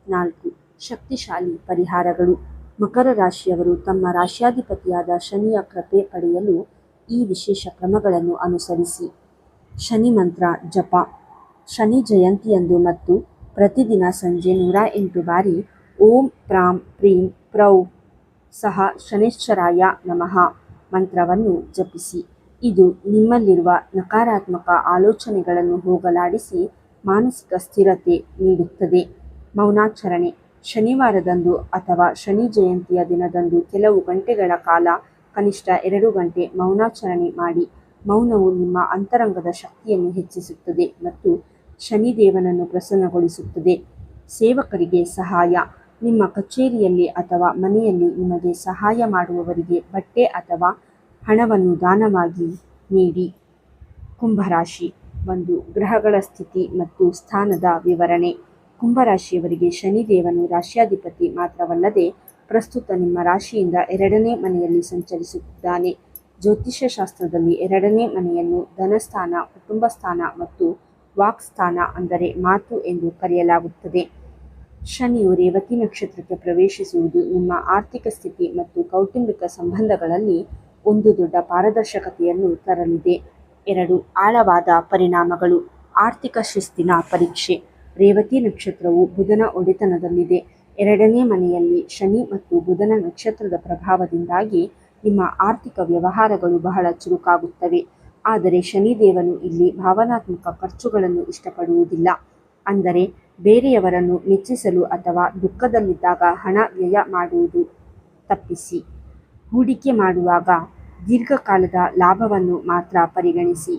4. ಶಕ್ತಿಶಾಲಿ ಪರಿಹಾರಗಳು. ಮಕರ ರಾಶಿಯವರು ತಮ್ಮ ರಾಶಿಯಾಧಿಪತಿಯಾದ ಶನಿಯ ಕೃಪೆ ಪಡೆಯಲು ಈ ವಿಶೇಷ ಕ್ರಮಗಳನ್ನು ಅನುಸರಿಸಿ. ಶನಿ ಮಂತ್ರ ಜಪ. ಶನಿ ಜಯಂತಿಯಂದು ಮತ್ತು ಪ್ರತಿದಿನ ಸಂಜೆ 108 ಬಾರಿ ಓಂ ಪ್ರಾಂ ಪ್ರೀಂ ಪ್ರೌ ಸಹ ಶನೈಶ್ಚರಾಯ ನಮಃ ಮಂತ್ರವನ್ನು ಜಪಿಸಿ. ಇದು ನಿಮ್ಮಲ್ಲಿರುವ ನಕಾರಾತ್ಮಕ ಆಲೋಚನೆಗಳನ್ನು ಹೋಗಲಾಡಿಸಿ ಮಾನಸಿಕ ಸ್ಥಿರತೆ ನೀಡುತ್ತದೆ. ಮೌನಾಚರಣೆ. ಶನಿವಾರದಂದು ಅಥವಾ ಶನಿ ಜಯಂತಿಯ ದಿನದಂದು ಕೆಲವು ಗಂಟೆಗಳ ಕಾಲ ಕನಿಷ್ಠ 2 ಗಂಟೆ ಮೌನಾಚರಣೆ ಮಾಡಿ. ಮೌನವು ನಿಮ್ಮ ಅಂತರಂಗದ ಶಕ್ತಿಯನ್ನು ಹೆಚ್ಚಿಸುತ್ತದೆ ಮತ್ತು ಶನಿದೇವನನ್ನು ಪ್ರಸನ್ನಗೊಳಿಸುತ್ತದೆ. ಸೇವಕರಿಗೆ ಸಹಾಯ. ನಿಮ್ಮ ಕಚೇರಿಯಲ್ಲಿ ಅಥವಾ ಮನೆಯಲ್ಲಿ ನಿಮಗೆ ಸಹಾಯ ಮಾಡುವವರಿಗೆ ಬಟ್ಟೆ ಅಥವಾ ಹಣವನ್ನು ದಾನವಾಗಿ ನೀಡಿ. ಕುಂಭರಾಶಿ. 1. ಗ್ರಹಗಳ ಸ್ಥಿತಿ ಮತ್ತು ಸ್ಥಾನದ ವಿವರಣೆ. ಕುಂಭರಾಶಿಯವರಿಗೆ ಶನಿದೇವನು ರಾಶಿಯಾಧಿಪತಿ ಮಾತ್ರವಲ್ಲದೆ ಪ್ರಸ್ತುತ ನಿಮ್ಮ ರಾಶಿಯಿಂದ 2ನೇ ಮನೆಯಲ್ಲಿ ಸಂಚರಿಸುತ್ತಿದ್ದಾನೆ. ಜ್ಯೋತಿಷ್ಯ ಶಾಸ್ತ್ರದಲ್ಲಿ 2ನೇ ಮನೆಯನ್ನು ಧನಸ್ಥಾನ, ಕುಟುಂಬ ಸ್ಥಾನ ಮತ್ತು ವಾಕ್ಸ್ಥಾನ ಅಂದರೆ ಮಾತು ಎಂದು ಕರೆಯಲಾಗುತ್ತದೆ. ಶನಿಯು ರೇವತಿ ನಕ್ಷತ್ರಕ್ಕೆ ಪ್ರವೇಶಿಸುವುದು ನಿಮ್ಮ ಆರ್ಥಿಕ ಸ್ಥಿತಿ ಮತ್ತು ಕೌಟುಂಬಿಕ ಸಂಬಂಧಗಳಲ್ಲಿ ಒಂದು ದೊಡ್ಡ ಪಾರದರ್ಶಕತೆಯನ್ನು ತರಲಿದೆ. 2. ಆಳವಾದ ಪರಿಣಾಮಗಳು. ಆರ್ಥಿಕ ಶಿಸ್ತಿನ ಪರೀಕ್ಷೆ. ರೇವತಿ ನಕ್ಷತ್ರವು ಬುಧನ ಒಡೆತನದಲ್ಲಿದೆ. 2ನೇ ಮನೆಯಲ್ಲಿ ಶನಿ ಮತ್ತು ಬುಧನ ನಕ್ಷತ್ರದ ಪ್ರಭಾವದಿಂದಾಗಿ ನಿಮ್ಮ ಆರ್ಥಿಕ ವ್ಯವಹಾರಗಳು ಬಹಳ ಚುರುಕಾಗುತ್ತವೆ. ಆದರೆ ಶನಿದೇವನು ಇಲ್ಲಿ ಭಾವನಾತ್ಮಕ ಖರ್ಚುಗಳನ್ನು ಇಷ್ಟಪಡುವುದಿಲ್ಲ. ಅಂದರೆ ಬೇರೆಯವರನ್ನು ಮೆಚ್ಚಿಸಲು ಅಥವಾ ದುಃಖದಲ್ಲಿದ್ದಾಗ ಹಣ ವ್ಯಯ ಮಾಡುವುದು ತಪ್ಪಿಸಿ. ಹೂಡಿಕೆ ಮಾಡುವಾಗ ದೀರ್ಘಕಾಲದ ಲಾಭವನ್ನು ಮಾತ್ರ ಪರಿಗಣಿಸಿ.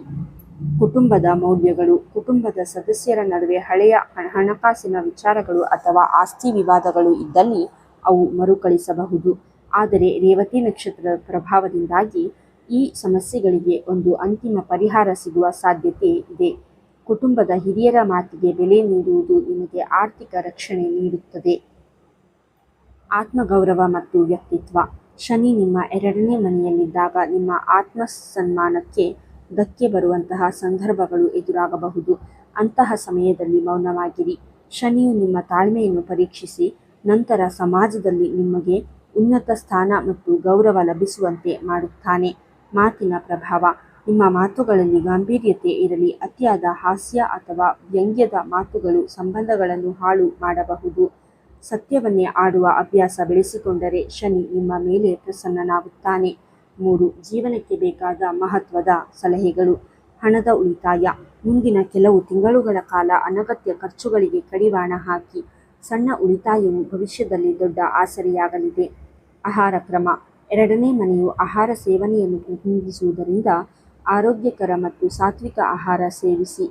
ಕುಟುಂಬದ ಮೌಲ್ಯಗಳು. ಕುಟುಂಬದ ಸದಸ್ಯರ ನಡುವೆ ಹಳೆಯ ಹಣಕಾಸಿನ ವಿಚಾರಗಳು ಅಥವಾ ಆಸ್ತಿ ವಿವಾದಗಳು ಇದ್ದಲ್ಲಿ ಅವು ಮರುಕಳಿಸಬಹುದು. ಆದರೆ ರೇವತಿ ನಕ್ಷತ್ರದ ಪ್ರಭಾವದಿಂದಾಗಿ ಈ ಸಮಸ್ಯೆಗಳಿಗೆ ಒಂದು ಅಂತಿಮ ಪರಿಹಾರ ಸಿಗುವ ಸಾಧ್ಯತೆ ಇದೆ. ಕುಟುಂಬದ ಹಿರಿಯರ ಮಾತಿಗೆ ಬೆಲೆ ನೀಡುವುದು ನಿಮಗೆ ಆರ್ಥಿಕ ರಕ್ಷಣೆ ನೀಡುತ್ತದೆ. ಆತ್ಮಗೌರವ ಮತ್ತು ವ್ಯಕ್ತಿತ್ವ. ಶನಿ ನಿಮ್ಮ 2ನೇ ಮನೆಯಲ್ಲಿದ್ದಾಗ ನಿಮ್ಮ ಆತ್ಮಸನ್ಮಾನಕ್ಕೆ ಧಕ್ಕೆ ಬರುವಂತಹ ಸಂದರ್ಭಗಳು ಎದುರಾಗಬಹುದು. ಅಂತಹ ಸಮಯದಲ್ಲಿ ಮೌನವಾಗಿರಿ. ಶನಿಯು ನಿಮ್ಮ ತಾಳ್ಮೆಯನ್ನು ಪರೀಕ್ಷಿಸಿ ನಂತರ ಸಮಾಜದಲ್ಲಿ ನಿಮಗೆ ಉನ್ನತ ಸ್ಥಾನ ಮತ್ತು ಗೌರವ ಲಭಿಸುವಂತೆ ಮಾಡುತ್ತಾನೆ. ಮಾತಿನ ಪ್ರಭಾವ. ನಿಮ್ಮ ಮಾತುಗಳಲ್ಲಿ ಗಾಂಭೀರ್ಯತೆ ಇರಲಿ. ಅತಿಯಾದ ಹಾಸ್ಯ ಅಥವಾ ವ್ಯಂಗ್ಯದ ಮಾತುಗಳು ಸಂಬಂಧಗಳನ್ನು ಹಾಳು ಮಾಡಬಹುದು. ಸತ್ಯವನ್ನೇ ಆಡುವ ಅಭ್ಯಾಸ ಬೆಳೆಸಿಕೊಂಡರೆ ಶನಿ ನಿಮ್ಮ ಮೇಲೆ ಪ್ರಸನ್ನನಾಗುತ್ತಾನೆ. 3. ಜೀವನಕ್ಕೆ ಬೇಕಾದ ಮಹತ್ವದ ಸಲಹೆಗಳು. ಹಣದ ಉಳಿತಾಯ. ಮುಂದಿನ ಕೆಲವು ತಿಂಗಳುಗಳ ಕಾಲ ಅನಗತ್ಯ ಖರ್ಚುಗಳಿಗೆ ಕಡಿವಾಣ ಹಾಕಿ. ಸಣ್ಣ ಉಳಿತಾಯವು ಭವಿಷ್ಯದಲ್ಲಿ ದೊಡ್ಡ ಆಸರೆಯಾಗಲಿದೆ. ಆಹಾರ ಕ್ರಮ. 2ನೇ ಮನೆಯು ಆಹಾರ ಸೇವನೆಯನ್ನು ಪ್ರತಿನಿಧಿಸುವುದರಿಂದ ಆರೋಗ್ಯಕರ ಮತ್ತು ಸಾತ್ವಿಕ ಆಹಾರ ಸೇವಿಸಿ.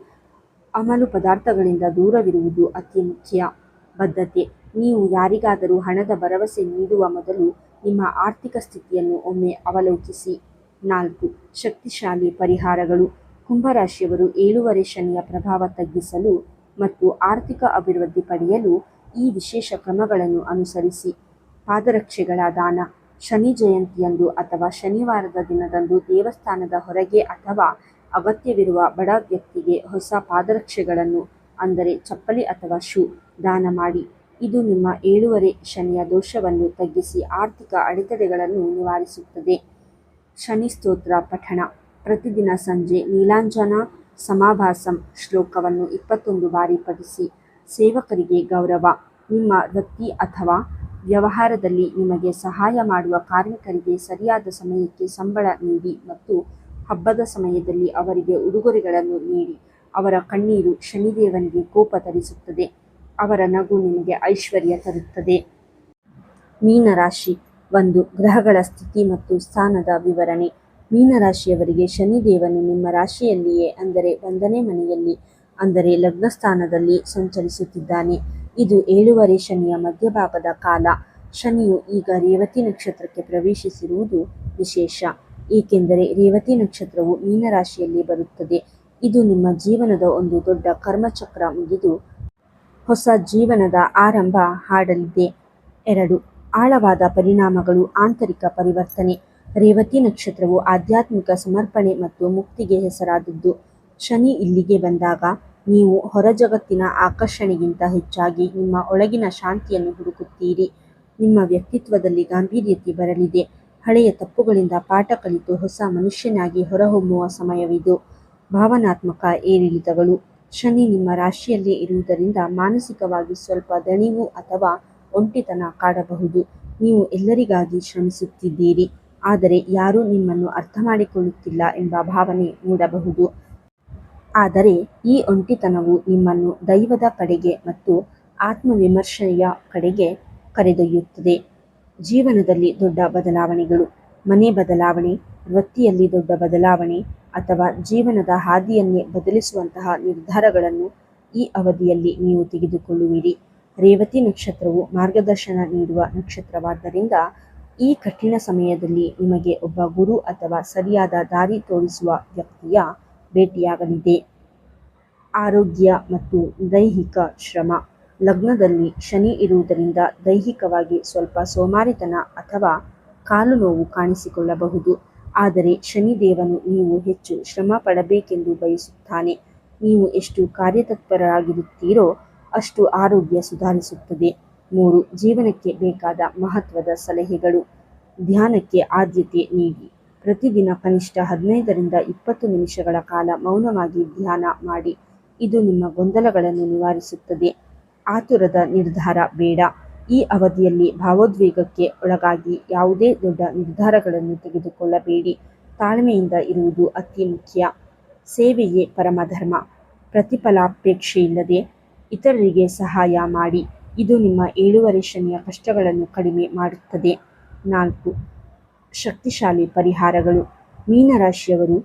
ಅಮಲು ಪದಾರ್ಥಗಳಿಂದ ದೂರವಿರುವುದು ಅತಿ ಮುಖ್ಯ. ಬದ್ಧತೆ. ನೀವು ಯಾರಿಗಾದರೂ ಹಣದ ಭರವಸೆ ನೀಡುವ ಮೊದಲು ನಿಮ್ಮ ಆರ್ಥಿಕ ಸ್ಥಿತಿಯನ್ನು ಒಮ್ಮೆ ಅವಲೋಕಿಸಿ. 4. ಶಕ್ತಿಶಾಲಿ ಪರಿಹಾರಗಳು. ಕುಂಭರಾಶಿಯವರು 7ನೇ ಶನಿಯ ಪ್ರಭಾವ ತಗ್ಗಿಸಲು ಮತ್ತು ಆರ್ಥಿಕ ಅಭಿವೃದ್ಧಿ ಪಡೆಯಲು ಈ ವಿಶೇಷ ಕ್ರಮಗಳನ್ನು ಅನುಸರಿಸಿ. ಪಾದರಕ್ಷೆಗಳ ದಾನ. ಶನಿ ಜಯಂತಿಯಂದು ಅಥವಾ ಶನಿವಾರದ ದಿನದಂದು ದೇವಸ್ಥಾನದ ಹೊರಗೆ ಅಥವಾ ಅಗತ್ಯವಿರುವ ಬಡ ವ್ಯಕ್ತಿಗೆ ಹೊಸ ಪಾದರಕ್ಷೆಗಳನ್ನು ಅಂದರೆ ಚಪ್ಪಲಿ ಅಥವಾ ಶೂ ದಾನ ಮಾಡಿ. ಇದು ನಿಮ್ಮ 7ನೇ ಶನಿಯ ದೋಷವನ್ನು ತಗ್ಗಿಸಿ ಆರ್ಥಿಕ ಅಡೆತಡೆಗಳನ್ನು ನಿವಾರಿಸುತ್ತದೆ. ಶನಿ ಸ್ತೋತ್ರ ಪಠಣ. ಪ್ರತಿದಿನ ಸಂಜೆ ನೀಲಾಂಜನ ಸಮಾಭಾಸಂ ಶ್ಲೋಕವನ್ನು 21 ಬಾರಿ ಪಠಿಸಿ. ಸೇವಕರಿಗೆ ಗೌರವ. ನಿಮ್ಮ ವೃತ್ತಿ ಅಥವಾ ವ್ಯವಹಾರದಲ್ಲಿ ನಿಮಗೆ ಸಹಾಯ ಮಾಡುವ ಕಾರ್ಮಿಕರಿಗೆ ಸರಿಯಾದ ಸಮಯಕ್ಕೆ ಸಂಬಳ ನೀಡಿ ಮತ್ತು ಹಬ್ಬದ ಸಮಯದಲ್ಲಿ ಅವರಿಗೆ ಉಡುಗೊರೆಗಳನ್ನು ನೀಡಿ. ಅವರ ಕಣ್ಣೀರು ಶನಿದೇವನಿಗೆ ಕೋಪ ತರಿಸುತ್ತದೆ. ಅವರ ನಗು ನಿಮಗೆ ಐಶ್ವರ್ಯ ತರುತ್ತದೆ. ಮೀನರಾಶಿ. 1. ಗ್ರಹಗಳ ಸ್ಥಿತಿ ಮತ್ತು ಸ್ಥಾನದ ವಿವರಣೆ. ಮೀನರಾಶಿಯವರಿಗೆ ಶನಿದೇವನು ನಿಮ್ಮ ರಾಶಿಯಲ್ಲಿಯೇ ಅಂದರೆ 1ನೇ ಮನೆಯಲ್ಲಿ ಅಂದರೆ ಲಗ್ನಸ್ಥಾನದಲ್ಲಿ ಸಂಚರಿಸುತ್ತಿದ್ದಾನೆ. ಇದು 7ನೇ ಶನಿಯ ಮಧ್ಯಭಾಗದ ಕಾಲ. ಶನಿಯು ಈಗ ರೇವತಿ ನಕ್ಷತ್ರಕ್ಕೆ ಪ್ರವೇಶಿಸಿರುವುದು ವಿಶೇಷ, ಏಕೆಂದರೆ ರೇವತಿ ನಕ್ಷತ್ರವು ಮೀನರಾಶಿಯಲ್ಲಿ ಬರುತ್ತದೆ. ಇದು ನಿಮ್ಮ ಜೀವನದ ಒಂದು ದೊಡ್ಡ ಕರ್ಮಚಕ್ರ ಮುಗಿದು ಹೊಸ ಜೀವನದ ಆರಂಭ ಹಾಡಲಿದೆ. 2. ಆಳವಾದ ಪರಿಣಾಮಗಳು. ಆಂತರಿಕ ಪರಿವರ್ತನೆ. ರೇವತಿ ನಕ್ಷತ್ರವು ಆಧ್ಯಾತ್ಮಿಕ ಸಮರ್ಪಣೆ ಮತ್ತು ಮುಕ್ತಿಗೆ ಹೆಸರಾದದ್ದು. ಶನಿ ಇಲ್ಲಿಗೆ ಬಂದಾಗ ನೀವು ಹೊರ ಜಗತ್ತಿನ ಆಕರ್ಷಣೆಗಿಂತ ಹೆಚ್ಚಾಗಿ ನಿಮ್ಮ ಒಳಗಿನ ಶಾಂತಿಯನ್ನು ಹುಡುಕುತ್ತೀರಿ. ನಿಮ್ಮ ವ್ಯಕ್ತಿತ್ವದಲ್ಲಿ ಗಾಂಭೀರ್ಯತೆ ಬರಲಿದೆ. ಹಳೆಯ ತಪ್ಪುಗಳಿಂದ ಪಾಠ ಕಲಿತು ಹೊಸ ಮನುಷ್ಯನಾಗಿ ಹೊರಹೊಮ್ಮುವ ಸಮಯವಿದು. ಭಾವನಾತ್ಮಕ ಏರಿಳಿತಗಳು. ಶನಿ ನಿಮ್ಮ ರಾಶಿಯಲ್ಲೇ ಇರುವುದರಿಂದ ಮಾನಸಿಕವಾಗಿ ಸ್ವಲ್ಪ ದಣಿವು ಅಥವಾ ಒಂಟಿತನ ಕಾಡಬಹುದು. ನೀವು ಎಲ್ಲರಿಗಾಗಿ ಶ್ರಮಿಸುತ್ತಿದ್ದೀರಿ, ಆದರೆ ಯಾರೂ ನಿಮ್ಮನ್ನು ಅರ್ಥ ಮಾಡಿಕೊಳ್ಳುತ್ತಿಲ್ಲ ಎಂಬ ಭಾವನೆ ಮೂಡಬಹುದು. ಆದರೆ ಈ ಒಂಟಿತನವು ನಿಮ್ಮನ್ನು ದೈವದ ಕಡೆಗೆ ಮತ್ತು ಆತ್ಮವಿಮರ್ಶೆಯ ಕಡೆಗೆ ಕರೆದೊಯ್ಯುತ್ತದೆ. ಜೀವನದಲ್ಲಿ ದೊಡ್ಡ ಬದಲಾವಣೆಗಳು. ಮನೆ ಬದಲಾವಣೆ, ವೃತ್ತಿಯಲ್ಲಿ ದೊಡ್ಡ ಬದಲಾವಣೆ ಅಥವಾ ಜೀವನದ ಹಾದಿಯನ್ನೇ ಬದಲಿಸುವಂತಹ ನಿರ್ಧಾರಗಳನ್ನು ಈ ಅವಧಿಯಲ್ಲಿ ನೀವು ತೆಗೆದುಕೊಳ್ಳುವಿರಿ. ರೇವತಿ ನಕ್ಷತ್ರವು ಮಾರ್ಗದರ್ಶನ ನೀಡುವ ನಕ್ಷತ್ರವಾದ್ದರಿಂದ ಈ ಕಠಿಣ ಸಮಯದಲ್ಲಿ ನಿಮಗೆ ಒಬ್ಬ ಗುರು ಅಥವಾ ಸರಿಯಾದ ದಾರಿ ತೋರಿಸುವ ವ್ಯಕ್ತಿಯ ಭೇಟಿಯಾಗಲಿದೆ. ಆರೋಗ್ಯ ಮತ್ತು ದೈಹಿಕ ಶ್ರಮ. ಲಗ್ನದಲ್ಲಿ ಶನಿ ಇರುವುದರಿಂದ ದೈಹಿಕವಾಗಿ ಸ್ವಲ್ಪ ಸೋಮಾರಿತನ ಅಥವಾ ಕಾಲು ನೋವು ಕಾಣಿಸಿಕೊಳ್ಳಬಹುದು. ಆದರೆ ಶನಿದೇವನು ನೀವು ಹೆಚ್ಚು ಶ್ರಮ ಪಡಬೇಕೆಂದು ಬಯಸುತ್ತಾನೆ. ನೀವು ಎಷ್ಟು ಕಾರ್ಯತತ್ಪರರಾಗಿರುತ್ತೀರೋ ಅಷ್ಟು ಆರೋಗ್ಯ ಸುಧಾರಿಸುತ್ತದೆ. 3. ಜೀವನಕ್ಕೆ ಬೇಕಾದ ಮಹತ್ವದ ಸಲಹೆಗಳು. ಧ್ಯಾನಕ್ಕೆ ಆದ್ಯತೆ ನೀಡಿ. ಪ್ರತಿದಿನ ಕನಿಷ್ಠ 15ರಿಂದ 20 ನಿಮಿಷಗಳ ಕಾಲ ಮೌನವಾಗಿ ಧ್ಯಾನ ಮಾಡಿ. ಇದು ನಿಮ್ಮ ಗೊಂದಲಗಳನ್ನು ನಿವಾರಿಸುತ್ತದೆ. ಆತುರದ ನಿರ್ಧಾರ ಬೇಡ. ಈ ಅವಧಿಯಲ್ಲಿ ಭಾವೋದ್ವೇಗಕ್ಕೆ ಒಳಗಾಗಿ ಯಾವುದೇ ದೊಡ್ಡ ನಿರ್ಧಾರಗಳನ್ನು ತೆಗೆದುಕೊಳ್ಳಬೇಡಿ. ತಾಳ್ಮೆಯಿಂದ ಇರುವುದು ಅತಿ ಮುಖ್ಯ. ಸೇವೆಯೇ ಪರಮಧರ್ಮ. ಪ್ರತಿಫಲಾಪೇಕ್ಷೆಯಿಲ್ಲದೆ ಇತರರಿಗೆ ಸಹಾಯ ಮಾಡಿ. ಇದು ನಿಮ್ಮ 7ನೇ ಶನಿಯ ಕಷ್ಟಗಳನ್ನು ಕಡಿಮೆ ಮಾಡುತ್ತದೆ. 4. ಶಕ್ತಿಶಾಲಿ ಪರಿಹಾರಗಳು. ಮೀನರಾಶಿಯವರು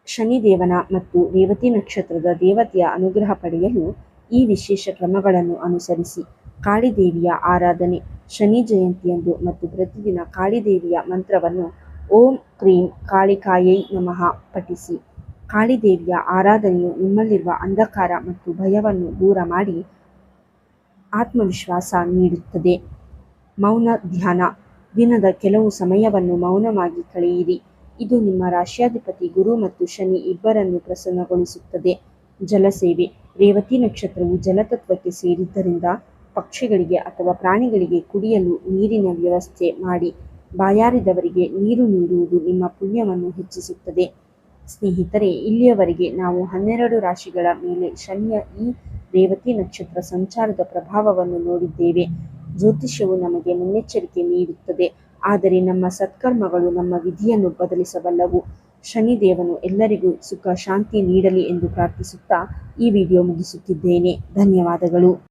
ಶನಿದೇವನ ಮತ್ತು ರೇವತಿ ನಕ್ಷತ್ರದ ದೇವತೆಯ ಅನುಗ್ರಹ ಪಡೆಯಲು ಈ ವಿಶೇಷ ಕ್ರಮಗಳನ್ನು ಅನುಸರಿಸಿ. ಕಾಳಿದೇವಿಯ ಆರಾಧನೆ. ಶನಿ ಜಯಂತಿಯಂದು ಮತ್ತು ಪ್ರತಿದಿನ ಕಾಳಿದೇವಿಯ ಮಂತ್ರವನ್ನು ಓಂ ಕ್ರೀಂ ಕಾಳಿಕಾಯೈ ನಮಃ ಪಠಿಸಿ. ಕಾಳಿದೇವಿಯ ಆರಾಧನೆಯು ನಿಮ್ಮಲ್ಲಿರುವ ಅಂಧಕಾರ ಮತ್ತು ಭಯವನ್ನು ದೂರ ಮಾಡಿ ಆತ್ಮವಿಶ್ವಾಸ ನೀಡುತ್ತದೆ. ಮೌನ ಧ್ಯಾನ. ದಿನದ ಕೆಲವು ಸಮಯವನ್ನು ಮೌನವಾಗಿ ಕಳೆಯಿರಿ. ಇದು ನಿಮ್ಮ ರಾಶ್ಯಾಧಿಪತಿ ಗುರು ಮತ್ತು ಶನಿ ಇಬ್ಬರನ್ನು ಪ್ರಸನ್ನಗೊಳಿಸುತ್ತದೆ. ಜಲಸೇವೆ. ರೇವತಿ ನಕ್ಷತ್ರವು ಜಲತತ್ವಕ್ಕೆ ಸೇರಿದ್ದರಿಂದ ಪಕ್ಷಿಗಳಿಗೆ ಅಥವಾ ಪ್ರಾಣಿಗಳಿಗೆ ಕುಡಿಯಲು ನೀರಿನ ವ್ಯವಸ್ಥೆ ಮಾಡಿ. ಬಾಯಾರಿದವರಿಗೆ ನೀರು ನೀಡುವುದು ನಿಮ್ಮ ಪುಣ್ಯವನ್ನು ಹೆಚ್ಚಿಸುತ್ತದೆ. ಸ್ನೇಹಿತರೆ, ಇಲ್ಲಿಯವರೆಗೆ ನಾವು 12 ರಾಶಿಗಳ ಮೇಲೆ ಶನಿಯ ಈ ರೇವತಿ ನಕ್ಷತ್ರ ಸಂಚಾರದ ಪ್ರಭಾವವನ್ನು ನೋಡಿದ್ದೇವೆ. ಜ್ಯೋತಿಷ್ಯವು ನಮಗೆ ಮುನ್ನೆಚ್ಚರಿಕೆ ನೀಡುತ್ತದೆ, ಆದರೆ ನಮ್ಮ ಸತ್ಕರ್ಮಗಳು ನಮ್ಮ ವಿಧಿಯನ್ನು ಬದಲಿಸಬಲ್ಲವು. ಶನಿದೇವನು ಎಲ್ಲರಿಗೂ ಸುಖ ಶಾಂತಿ ನೀಡಲಿ ಎಂದು ಪ್ರಾರ್ಥಿಸುತ್ತಾ ಈ ವಿಡಿಯೋ ಮುಗಿಸುತ್ತಿದ್ದೇನೆ. ಧನ್ಯವಾದಗಳು.